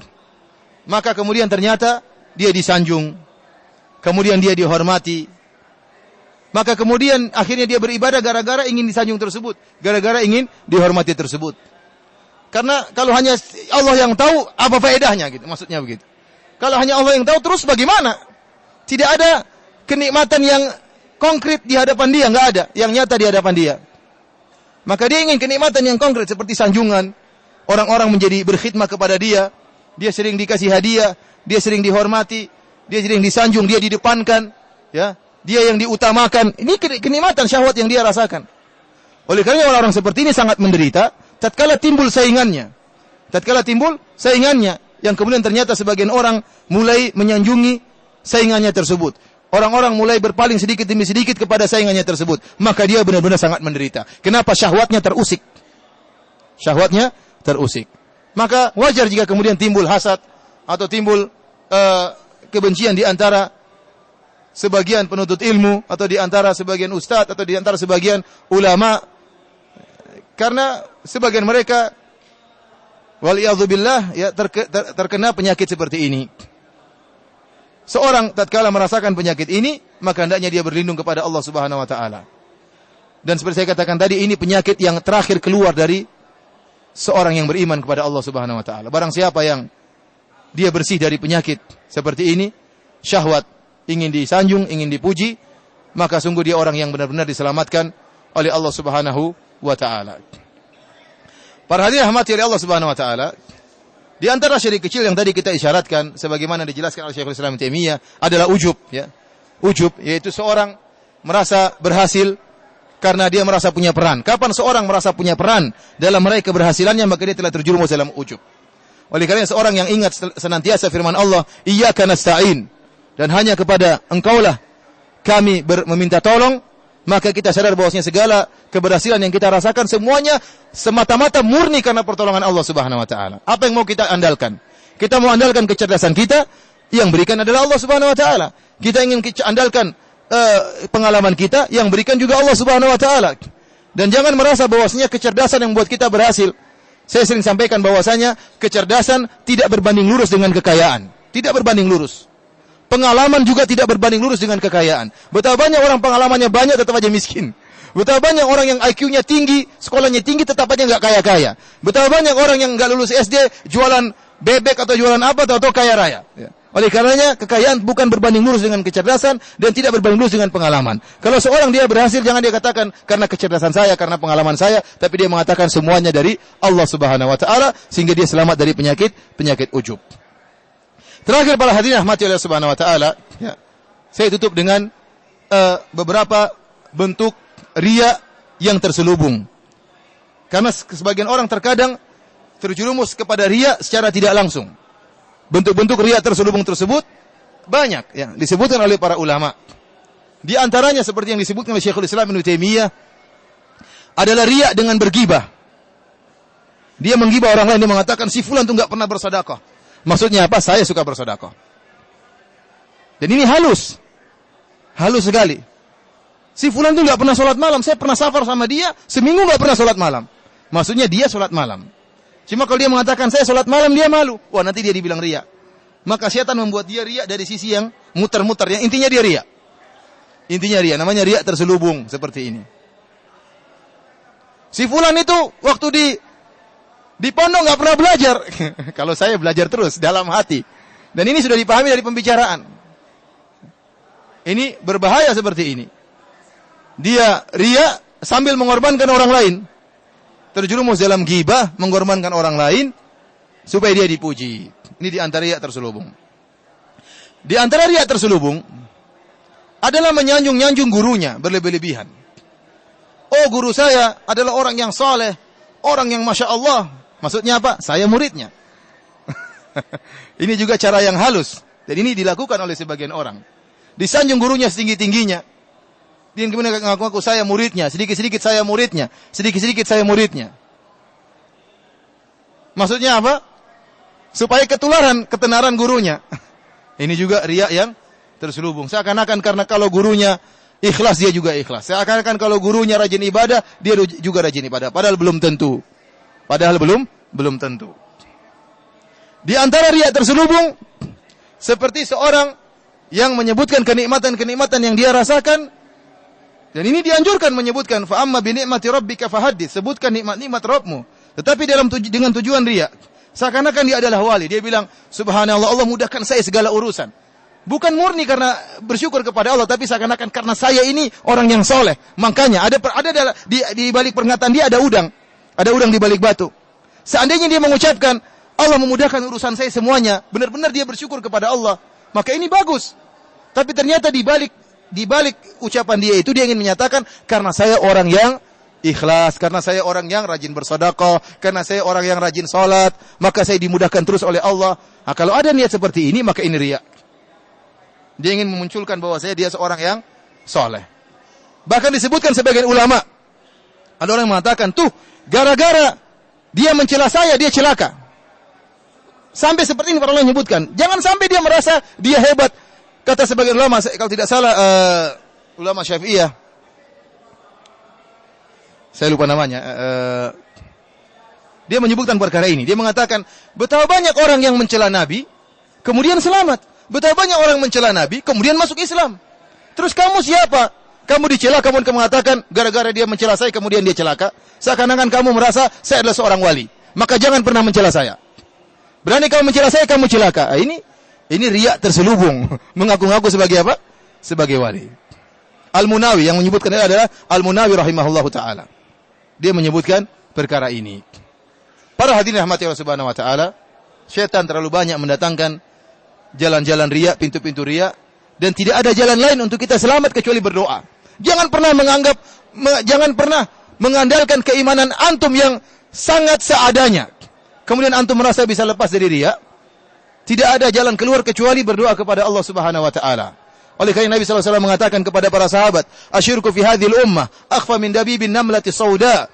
Maka kemudian ternyata dia disanjung, kemudian dia dihormati. Maka kemudian akhirnya dia beribadah gara-gara ingin disanjung tersebut, gara-gara ingin dihormati tersebut. Karena kalau hanya Allah yang tahu, apa faedahnya gitu, maksudnya begitu. Kalau hanya Allah yang tahu, terus bagaimana? Tidak ada kenikmatan yang konkret di hadapan dia, enggak ada yang nyata di hadapan dia. Maka dia ingin kenikmatan yang konkret seperti sanjungan, orang-orang menjadi berkhidmat kepada dia, dia sering dikasih hadiah, dia sering dihormati, dia sering disanjung, dia didepankan, ya. Dia yang diutamakan. Ini kenikmatan syahwat yang dia rasakan. Oleh karena orang-orang seperti ini sangat menderita tatkala timbul saingannya. Tatkala timbul saingannya yang kemudian ternyata sebagian orang mulai menyanjungi saingannya tersebut. Orang-orang mulai berpaling sedikit demi sedikit kepada saingannya tersebut. Maka dia benar-benar sangat menderita. Kenapa? Syahwatnya terusik. Syahwatnya terusik. Maka wajar jika kemudian timbul hasad atau timbul kebencian di antara sebagian penuntut ilmu atau di antara sebagian ustadz atau di antara sebagian ulama, karena sebagian mereka waliyadzubillah ya terkena penyakit seperti ini. Seorang tatkala merasakan penyakit ini, maka hendaknya dia berlindung kepada Allah Subhanahu wa taala. Dan seperti saya katakan tadi, ini penyakit yang terakhir keluar dari seorang yang beriman kepada Allah Subhanahu wa taala. Barang siapa yang dia bersih dari penyakit seperti ini, syahwat, ingin disanjung, ingin dipuji, maka sungguh dia orang yang benar-benar diselamatkan oleh Allah Subhanahu wa taala. Para hadirin rahmati oleh Allah Subhanahu wa taala, di antara syirik kecil yang tadi kita isyaratkan sebagaimana dijelaskan oleh Syekhul Islam Ibnu Taimiyah adalah ujub, ya. Ujub yaitu seorang merasa berhasil karena dia merasa punya peran. Kapan seorang merasa punya peran dalam meraih keberhasilannya, maka dia telah terjerumus dalam ujub. Oleh karena seorang yang ingat senantiasa firman Allah, iyyaka nasta'in, dan hanya kepada engkaulah kami meminta tolong, maka kita sadar bahwasanya segala keberhasilan yang kita rasakan semuanya semata-mata murni karena pertolongan Allah Subhanahu wa taala. Apa yang mau kita andalkan? Kita mau andalkan kecerdasan kita, yang berikan adalah Allah Subhanahu wa taala. Kita ingin andalkan pengalaman kita, yang berikan juga Allah Subhanahu wa taala. Dan jangan merasa bahwasanya kecerdasan yang membuat kita berhasil. Saya sering sampaikan bahwasanya kecerdasan tidak berbanding lurus dengan kekayaan. Tidak berbanding lurus. Pengalaman juga tidak berbanding lurus dengan kekayaan. Betapa banyak orang pengalamannya banyak tetap aja miskin. Betapa banyak orang yang IQ-nya tinggi, sekolahnya tinggi tetap aja nggak kaya-kaya. Betapa banyak orang yang nggak lulus SD jualan bebek atau jualan apa atau kaya raya. Ya. Oleh karenanya kekayaan bukan berbanding lurus dengan kecerdasan dan tidak berbanding lurus dengan pengalaman. Kalau seorang dia berhasil, jangan dia katakan karena kecerdasan saya, karena pengalaman saya, tapi dia mengatakan semuanya dari Allah Subhanahu wa taala sehingga dia selamat dari penyakit ujub. Terakhir para hadirin rahmati Allah Subhanahu wa taala, ya. Saya tutup dengan beberapa bentuk riya yang terselubung. Karena sebagian orang terkadang terjerumus kepada riya secara tidak langsung. Bentuk-bentuk riya terselubung tersebut banyak ya, disebutkan oleh para ulama. Di antaranya seperti yang disebutkan oleh Syekhul Islam Ibnu Taimiyah adalah riya dengan bergibah. Dia menggibah orang lain, dia mengatakan si fulan itu enggak pernah bersedekah. Maksudnya apa? Saya suka bersedekah. Dan ini halus. Halus sekali. Si fulan itu enggak pernah sholat malam. Saya pernah safar sama dia, seminggu enggak pernah sholat malam. Maksudnya dia sholat malam. Cuma kalau dia mengatakan saya sholat malam, dia malu. Wah, nanti dia dibilang riya. Maka syaitan membuat dia riya dari sisi yang muter-muter. Yang intinya dia riya. Intinya riya. Namanya riya terselubung seperti ini. Si fulan itu waktu di pondok nggak pernah belajar. Kalau saya belajar terus dalam hati. Dan ini sudah dipahami dari pembicaraan. Ini berbahaya seperti ini. Dia riya sambil mengorbankan orang lain. Terjerumus dalam ghibah, mengorbankan orang lain supaya dia dipuji. Ini di antara riya terselubung. Di antara riya terselubung adalah menyanjung-nyanjung gurunya berlebih-lebihan. Oh, guru saya adalah orang yang saleh, orang yang masya Allah. Maksudnya apa? Saya muridnya. Ini juga cara yang halus. Dan ini dilakukan oleh sebagian orang. Disanjung gurunya setinggi-tingginya. Dia kemudian ngaku-ngaku saya muridnya, sedikit-sedikit saya muridnya, sedikit-sedikit saya muridnya. Maksudnya apa? Supaya ketularan ketenaran gurunya. Ini juga riya yang terselubung. Seakan-akan karena kalau gurunya ikhlas, dia juga ikhlas. Seakan-akan kalau gurunya rajin ibadah, dia juga rajin ibadah. Padahal belum tentu. Belum tentu. Di antara riya terselubung, seperti seorang yang menyebutkan kenikmatan-kenikmatan yang dia rasakan, dan ini dianjurkan menyebutkan fa amma bi ni'mati rabbika fahaddits, sebutkan nikmat-nikmat Rabbmu, tetapi dengan tujuan riya. Seakan-akan dia adalah wali. Dia bilang, subhanallah, Allah mudahkan saya segala urusan. Bukan murni karena bersyukur kepada Allah, tapi seakan-akan karena saya ini orang yang soleh. Makanya ada di balik pernyataan dia ada udang. Ada udang di balik batu. Seandainya dia mengucapkan, Allah memudahkan urusan saya semuanya, benar-benar dia bersyukur kepada Allah, maka ini bagus. Tapi ternyata di balik ucapan dia itu, dia ingin menyatakan, karena saya orang yang ikhlas, karena saya orang yang rajin bersedekah, karena saya orang yang rajin salat, maka saya dimudahkan terus oleh Allah. Nah, kalau ada niat seperti ini, maka ini riya. Dia ingin memunculkan bahwa dia seorang yang soleh. Bahkan disebutkan sebagian ulama, ada orang yang mengatakan, tuh, gara-gara dia mencela saya, dia celaka. Sampai seperti ini para ulama menyebutkan. Jangan sampai dia merasa dia hebat. Kata sebagian ulama, kalau tidak salah, ulama Syafi'iyah, saya lupa namanya, dia menyebutkan perkara ini. Dia mengatakan, betapa banyak orang yang mencela Nabi, kemudian selamat. Betapa banyak orang mencela Nabi, kemudian masuk Islam. Terus kamu siapa? Kamu dicela, kamu mengatakan, gara-gara dia mencela saya, kemudian dia celaka. Seakan-akan kamu merasa, saya adalah seorang wali. Maka jangan pernah mencela saya. Berani kamu mencela saya, kamu celaka. Ini riya terselubung. Mengaku-ngaku sebagai apa? Sebagai wali. Al-Munawi, yang menyebutkan ini adalah Al-Munawi rahimahullahu ta'ala. Dia menyebutkan perkara ini. Para hadirin rahmati Allah subhanahu wa ta'ala, syaitan terlalu banyak mendatangkan jalan-jalan riya, pintu-pintu riya, dan tidak ada jalan lain untuk kita selamat kecuali berdoa. Jangan pernah mengandalkan keimanan antum yang sangat seadanya, kemudian antum merasa bisa lepas dari riya. Tidak ada jalan keluar kecuali berdoa kepada Allah subhanahu wa ta'ala. Oleh karena Nabi SAW mengatakan kepada para sahabat, asyirku fi hadhil ummah akhfa min dabibin namlati sauda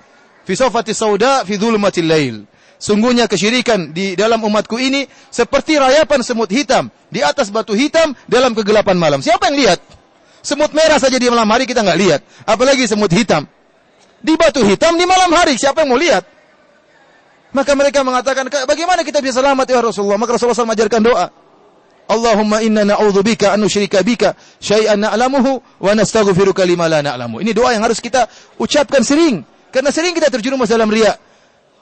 fi sawfati sauda fi dhulumatil lail. Sungguhnya kesyirikan di dalam umatku ini seperti rayapan semut hitam di atas batu hitam dalam kegelapan malam. Siapa yang lihat? Semut merah saja di malam hari kita enggak lihat, apalagi semut hitam di batu hitam di malam hari. Siapa yang mau lihat? Maka mereka mengatakan, bagaimana kita bisa selamat ya Rasulullah? Maka Rasulullah SAW mengajarkan doa, Allahumma inna na'udzubika an nusyrika bika syai'an na'lamuhu wa nastaghfiruka lima la na'lamu. Ini doa yang harus kita ucapkan sering, karena sering kita terjerumus dalam riya.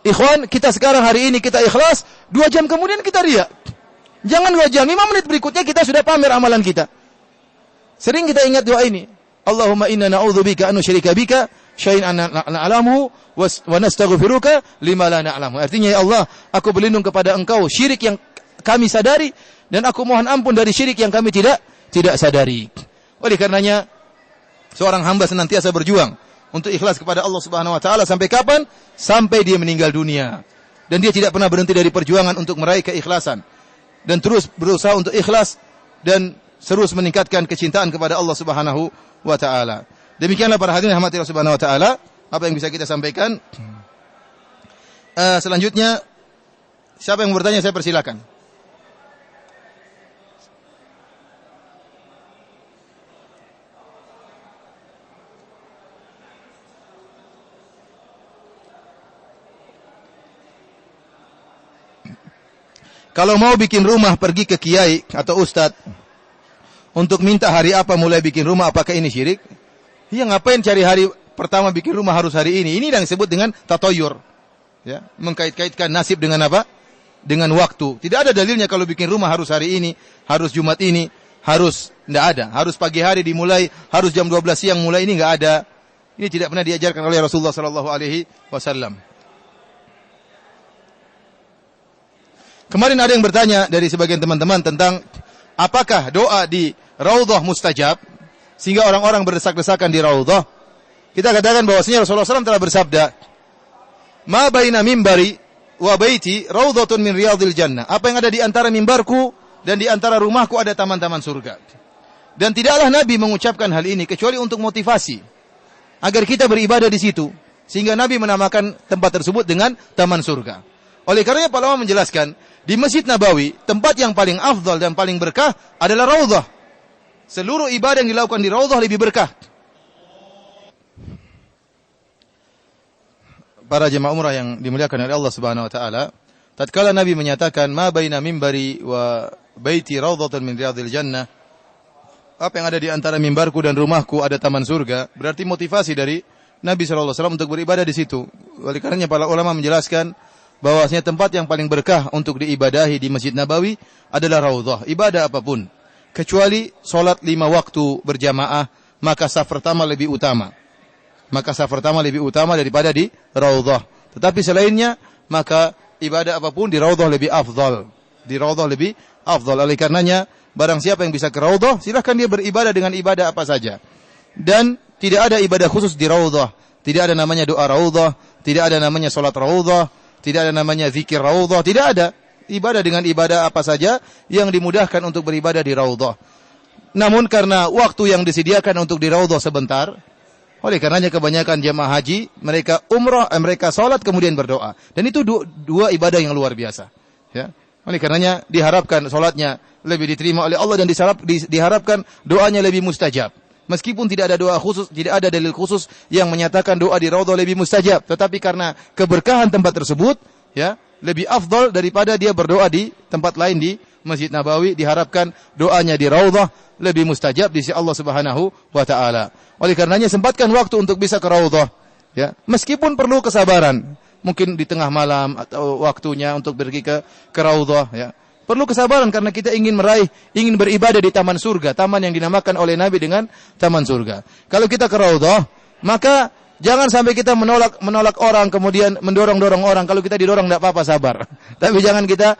Ikhwan, kita sekarang hari ini kita ikhlas, 2 jam kemudian kita riya. Jangan 2 jam, 5 menit berikutnya kita sudah pamer amalan kita. Sering kita ingat doa ini. Allahumma inna na'udzubika an nusyrika bika syai'an na'lamuhu wa nastaghfiruka lima la na'lamu. Artinya, ya Allah, aku berlindung kepada Engkau syirik yang kami sadari, dan aku mohon ampun dari syirik yang kami tidak sadari. Oleh karenanya, seorang hamba senantiasa berjuang untuk ikhlas kepada Allah Subhanahu wa taala sampai kapan? Sampai dia meninggal dunia. Dan dia tidak pernah berhenti dari perjuangan untuk meraih keikhlasan, dan terus berusaha untuk ikhlas dan terus meningkatkan kecintaan kepada Allah Subhanahu wa taala. Demikianlah para hadirin rahmati Allah Subhanahu wa taala apa yang bisa kita sampaikan. Selanjutnya, siapa yang bertanya saya persilakan. Kalau mau bikin rumah pergi ke kiai atau ustadz untuk minta hari apa mulai bikin rumah, apakah ini syirik? Ya, ngapain cari hari pertama bikin rumah harus hari ini? Ini yang disebut dengan tatoyur. Ya, mengkait-kaitkan nasib dengan apa? Dengan waktu. Tidak ada dalilnya kalau bikin rumah harus hari ini, harus Jumat ini, harus tidak ada. Harus pagi hari dimulai, harus jam 12 siang mulai, ini enggak ada. Ini tidak pernah diajarkan oleh Rasulullah sallallahu alaihi wasallam. Kemarin ada yang bertanya dari sebagian teman-teman tentang apakah doa di Raudhah mustajab sehingga orang-orang berdesak-desakan di Raudhah. Kita katakan bahwasanya Rasulullah SAW telah bersabda, "Ma baina mimbari wa baiti raudhatun min riyadil jannah." Apa yang ada di antara mimbarku dan di antara rumahku ada taman-taman surga. Dan tidaklah Nabi mengucapkan hal ini kecuali untuk motivasi agar kita beribadah di situ. Sehingga Nabi menamakan tempat tersebut dengan taman surga. Oleh karenanya para ulama menjelaskan, di Masjid Nabawi, tempat yang paling afdal dan paling berkah adalah raudhah. Seluruh ibadah yang dilakukan di raudhah lebih berkah. Para jemaah umrah yang dimuliakan oleh Allah Subhanahu wa taala, tatkala Nabi menyatakan ma baina mimbari wa baiti raudhatun min riyadil jannah, apa yang ada di antara mimbarku dan rumahku ada taman surga, berarti motivasi dari Nabi sallallahu alaihi wasallam untuk beribadah di situ. Oleh karenanya para ulama menjelaskan bahwasanya tempat yang paling berkah untuk diibadahi di Masjid Nabawi adalah raudhah. Ibadah apapun kecuali salat 5 waktu berjamaah, maka saf pertama lebih utama. Maka saf pertama lebih utama daripada di raudhah. Tetapi selainnya, maka ibadah apapun di raudhah lebih afdal. Di raudhah lebih afdal. Oleh karenanya, barang siapa yang bisa ke raudhah, silahkan dia beribadah dengan ibadah apa saja. Dan tidak ada ibadah khusus di raudhah. Tidak ada namanya doa raudhah, tidak ada namanya salat raudhah, tidak ada namanya zikir raudhah, tidak ada. Ibadah dengan ibadah apa saja yang dimudahkan untuk beribadah di raudhah. Namun karena waktu yang disediakan untuk di raudhah sebentar, oleh karenanya kebanyakan jemaah haji, mereka umrah, mereka salat kemudian berdoa. Dan itu dua ibadah yang luar biasa. Ya. Oleh karenanya diharapkan salatnya lebih diterima oleh Allah dan diharapkan doanya lebih mustajab. Meskipun tidak ada doa khusus, tidak ada dalil khusus yang menyatakan doa di raudhah lebih mustajab, tetapi karena keberkahan tempat tersebut, ya, lebih afdal daripada dia berdoa di tempat lain di Masjid Nabawi, diharapkan doanya di raudhah lebih mustajab di sisi Allah Subhanahu wa taala. Oleh karenanya sempatkan waktu untuk bisa ke raudhah, ya. Meskipun perlu kesabaran, mungkin di tengah malam atau waktunya untuk pergi ke raudhah, ya. Perlu kesabaran karena kita ingin beribadah di taman surga, taman yang dinamakan oleh Nabi dengan taman surga. Kalau kita ke raudhah, maka jangan sampai kita menolak orang kemudian mendorong orang. Kalau kita didorong tidak apa-apa, sabar. Tapi jangan kita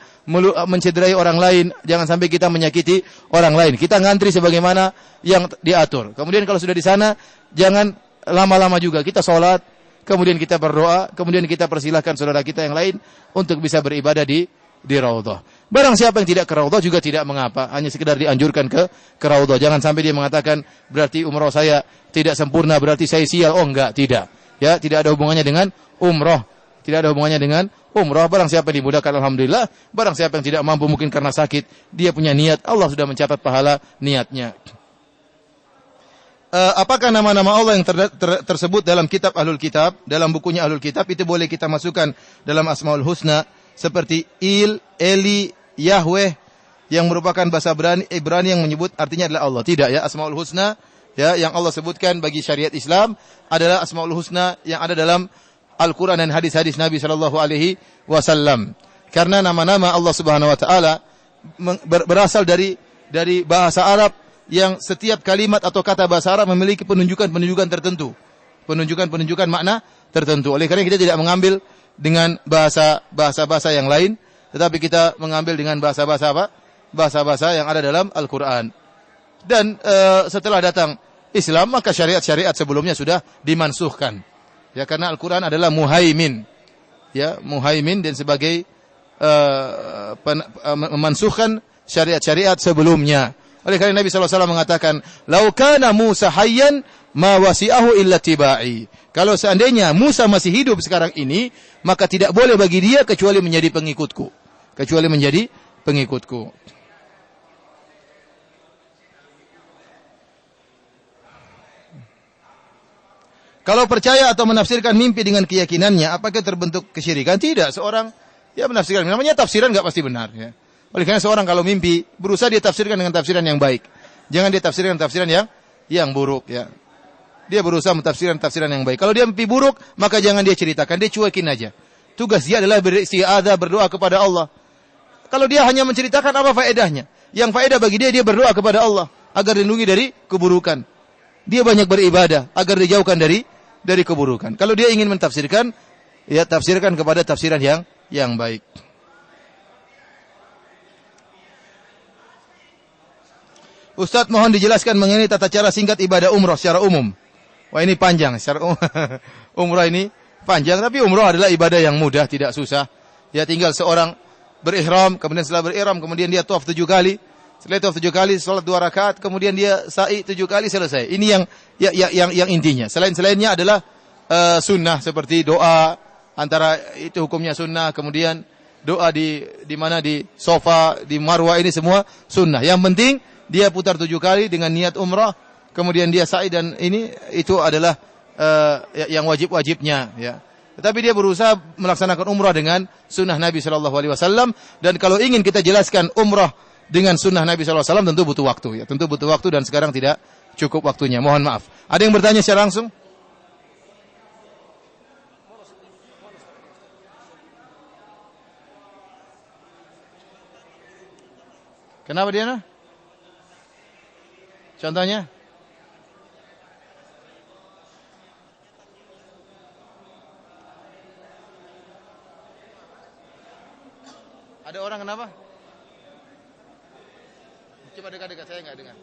mencederai orang lain, jangan sampai kita menyakiti orang lain. Kita ngantri sebagaimana yang diatur. Kemudian kalau sudah di sana, jangan lama-lama juga. Kita sholat, kemudian kita berdoa, kemudian kita persilahkan saudara kita yang lain untuk bisa beribadah di raudhah. Barang siapa yang tidak ke raudhah juga tidak mengapa, hanya sekedar dianjurkan ke raudhah. Jangan sampai dia mengatakan berarti umrah saya tidak sempurna, berarti saya sial. Oh enggak, tidak. Ya, tidak ada hubungannya dengan umrah. Tidak ada hubungannya dengan umrah. Barang siapa yang dimudahkan alhamdulillah, barang siapa yang tidak mampu mungkin karena sakit, dia punya niat, Allah sudah mencatat pahala niatnya. Apakah nama-nama Allah yang tersebut dalam kitab Ahlul Kitab, dalam bukunya Ahlul Kitab itu boleh kita masukkan dalam Asmaul Husna seperti Il, Eli, Yahweh yang merupakan bahasa Ibrani yang menyebut artinya adalah Allah. Tidak, ya, Asmaul Husna ya yang Allah sebutkan bagi syariat Islam adalah Asmaul Husna yang ada dalam Al-Qur'an dan hadis-hadis Nabi sallallahu alaihi wasallam. Karena nama-nama Allah Subhanahu wa taala berasal dari bahasa Arab yang setiap kalimat atau kata bahasa Arab memiliki penunjukan tertentu. Penunjukan makna tertentu. Oleh karena kita tidak mengambil dengan bahasa-bahasa yang lain, tetapi kita mengambil dengan bahasa-bahasa apa? Bahasa-bahasa yang ada dalam Al-Qur'an. Dan setelah datang Islam, maka syariat-syariat sebelumnya sudah dimansuhkan. Ya, karena Al-Qur'an adalah muhaimin. Ya, muhaimin dan sebagai memansuhkan syariat-syariat sebelumnya. Oleh karena Nabi sallallahu alaihi wasallam mengatakan, "Lau kana Musa hayyan ma wasi'ahu illa tiba'i." Kalau seandainya Musa masih hidup sekarang ini, maka tidak boleh bagi dia kecuali menjadi pengikutku. Kecuali menjadi pengikutku. Kalau percaya atau menafsirkan mimpi dengan keyakinannya, apakah terbentuk kesyirikan? Tidak. Seorang ya menafsirkan, namanya tafsiran enggak pasti benar, ya. Oleh karena seorang kalau mimpi, berusaha dia tafsirkan dengan tafsiran yang baik. Jangan dia tafsirkan dengan tafsiran yang buruk, ya. Dia berusaha mentafsirkan tafsiran yang baik. Kalau dia mimpi buruk, maka jangan dia ceritakan, dia cuekin aja. Tugas dia adalah beristi'adzah, berdoa kepada Allah. Kalau dia hanya menceritakan, apa faedahnya? Yang faedah bagi dia berdoa kepada Allah agar dilindungi dari keburukan. Dia banyak beribadah agar dijauhkan dari keburukan. Kalau dia ingin mentafsirkan, ya tafsirkan kepada tafsiran yang baik. Ustaz, mohon dijelaskan mengenai tata cara singkat ibadah umrah secara umum. Wah, ini panjang. Umrah ini panjang, tapi umrah adalah ibadah yang mudah, tidak susah. Ya, tinggal seorang berihram, kemudian setelah berihram, kemudian dia tawaf 7 kali. Setelah tawaf 7 kali, sholat 2 rakaat, kemudian dia sa'i 7 kali, selesai. Ini yang intinya. Selainnya adalah sunnah seperti doa, antara itu hukumnya sunnah, kemudian doa di mana, di sofa, di marwah, ini semua sunnah. Yang penting dia putar 7 kali dengan niat umrah, kemudian dia sa'i, dan itu adalah yang wajib-wajibnya, ya. Tetapi dia berusaha melaksanakan umrah dengan sunnah Nabi Shallallahu Alaihi Wasallam. Dan kalau ingin kita jelaskan umrah dengan sunnah Nabi Shallallahu Alaihi Wasallam, tentu butuh waktu, ya. Tentu butuh waktu, dan sekarang tidak cukup waktunya. Mohon maaf. Ada yang bertanya secara langsung? Kenapa Diana? Contohnya? Ada orang kenapa? Coba dekat-dekat, saya nggak dengar.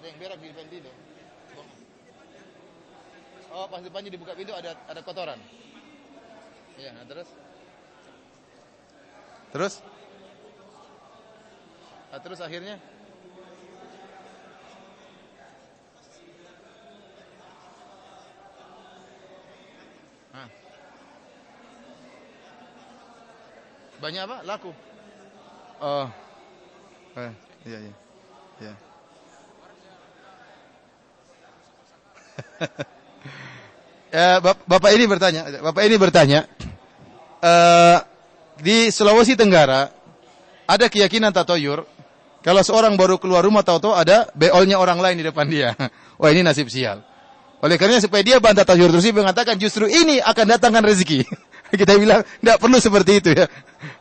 Ada yang berak di depan pintu. Oh, pas depannya dibuka pintu ada kotoran. Iya, nah terus? Nah, terus akhirnya? Banyak apa? Laku. Oh. Iya. Bapak ini bertanya, di Sulawesi Tenggara ada keyakinan tatoyur, kalau seorang baru keluar rumah tahu-tahu ada beolnya orang lain di depan dia. Wah, ini nasib sial. Oleh karena supaya dia bantah tatoyur terus, dia mengatakan justru ini akan datangkan rezeki. Kita bilang tidak perlu seperti itu, ya.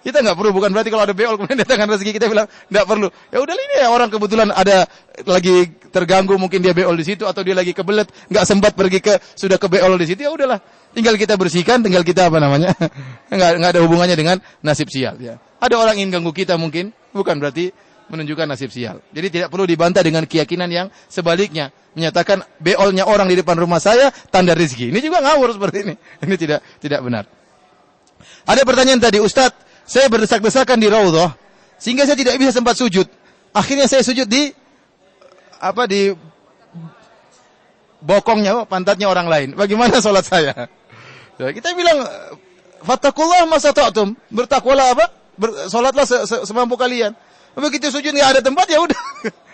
Kita nggak perlu, bukan berarti kalau ada beol kemudian datangkan rezeki, kita bilang tidak perlu. Ya udah, ini ya, orang kebetulan ada lagi terganggu, mungkin dia beol di situ, atau dia lagi kebelet nggak sempat pergi sudah ke beol di situ, ya udahlah, tinggal kita bersihkan, tinggal kita nggak ada hubungannya dengan nasib sial, ya. Ada orang ingin ganggu kita mungkin, bukan berarti menunjukkan nasib sial. Jadi tidak perlu dibantah dengan keyakinan yang sebaliknya, menyatakan beolnya orang di depan rumah saya tanda rezeki. Ini juga ngawur seperti ini. Ini tidak benar. Ada pertanyaan tadi, Ustaz, saya berdesak-desakan di Raudhah sehingga saya tidak bisa sempat sujud. Akhirnya saya sujud di bokongnya, pantatnya orang lain. Bagaimana sholat saya? Ya, kita bilang, fattakullah masata'tum. Bertakwalah sholatlah semampu kalian. Begitu sujud nggak ada tempat, ya udah.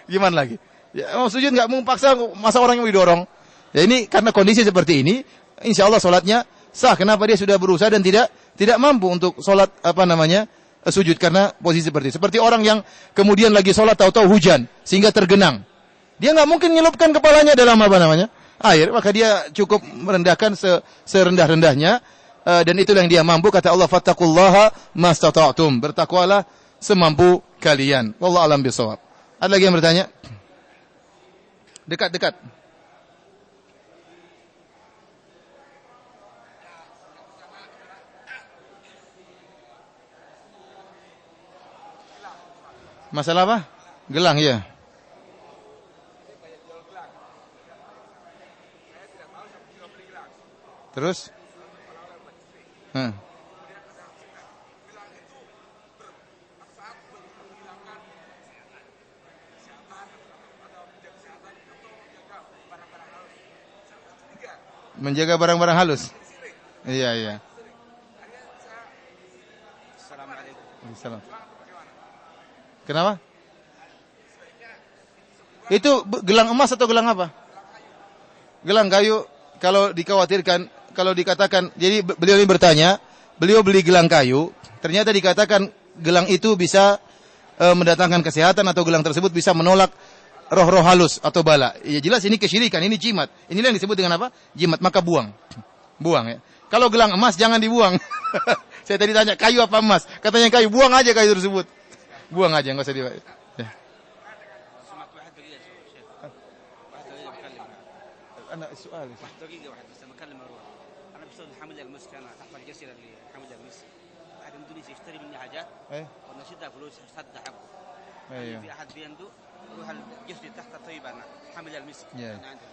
Gimana lagi? Ya, mau sujud nggak, mau paksa, masa orang yang didorong. Ya, ini karena kondisi seperti ini, insya Allah sholatnya sah. Kenapa? Dia sudah berusaha dan tidak mampu untuk sholat sujud karena posisi seperti orang yang kemudian lagi sholat tahu-tahu hujan sehingga tergenang. Dia nggak mungkin nyelupkan kepalanya dalam air, maka dia cukup merendahkan serendah-rendahnya, dan itulah yang dia mampu. Kata Allah, fattaqullaha mastata'tum. Bertakwalah semampu kalian. Wallahu a'lam bishawab. Ada lagi yang bertanya? Dekat. Masalah apa? Gelang, ya. Terus? Menjaga barang-barang halus. Iya. Assalamualaikum. Kenapa? Itu gelang emas atau gelang apa? Gelang kayu. Kalau dikatakan, jadi beliau ini bertanya, beliau beli gelang kayu, ternyata dikatakan gelang itu bisa mendatangkan kesehatan, atau gelang tersebut bisa menolak roh-roh halus atau bala. Ya jelas ini kesyirikan, ini jimat. Inilah yang disebut dengan apa? Jimat, maka buang ya. Kalau gelang emas jangan dibuang. Saya tadi tanya kayu apa emas, katanya kayu, buang aja kayu tersebut. Buang aja, enggak usah dibawa. Ya. Ana soal. دقيقة واحدة بس بكلم أروح. أنا بستخدم حمل المسك، أنا تحت الجسر اللي حمل المسك. أحد إندونيسي يشتري مني حاجات ونشدها فلوس صد حقه. في أحد بيندو أروح الجسر تحت، طيب أنا حمل المسك. أنا عندي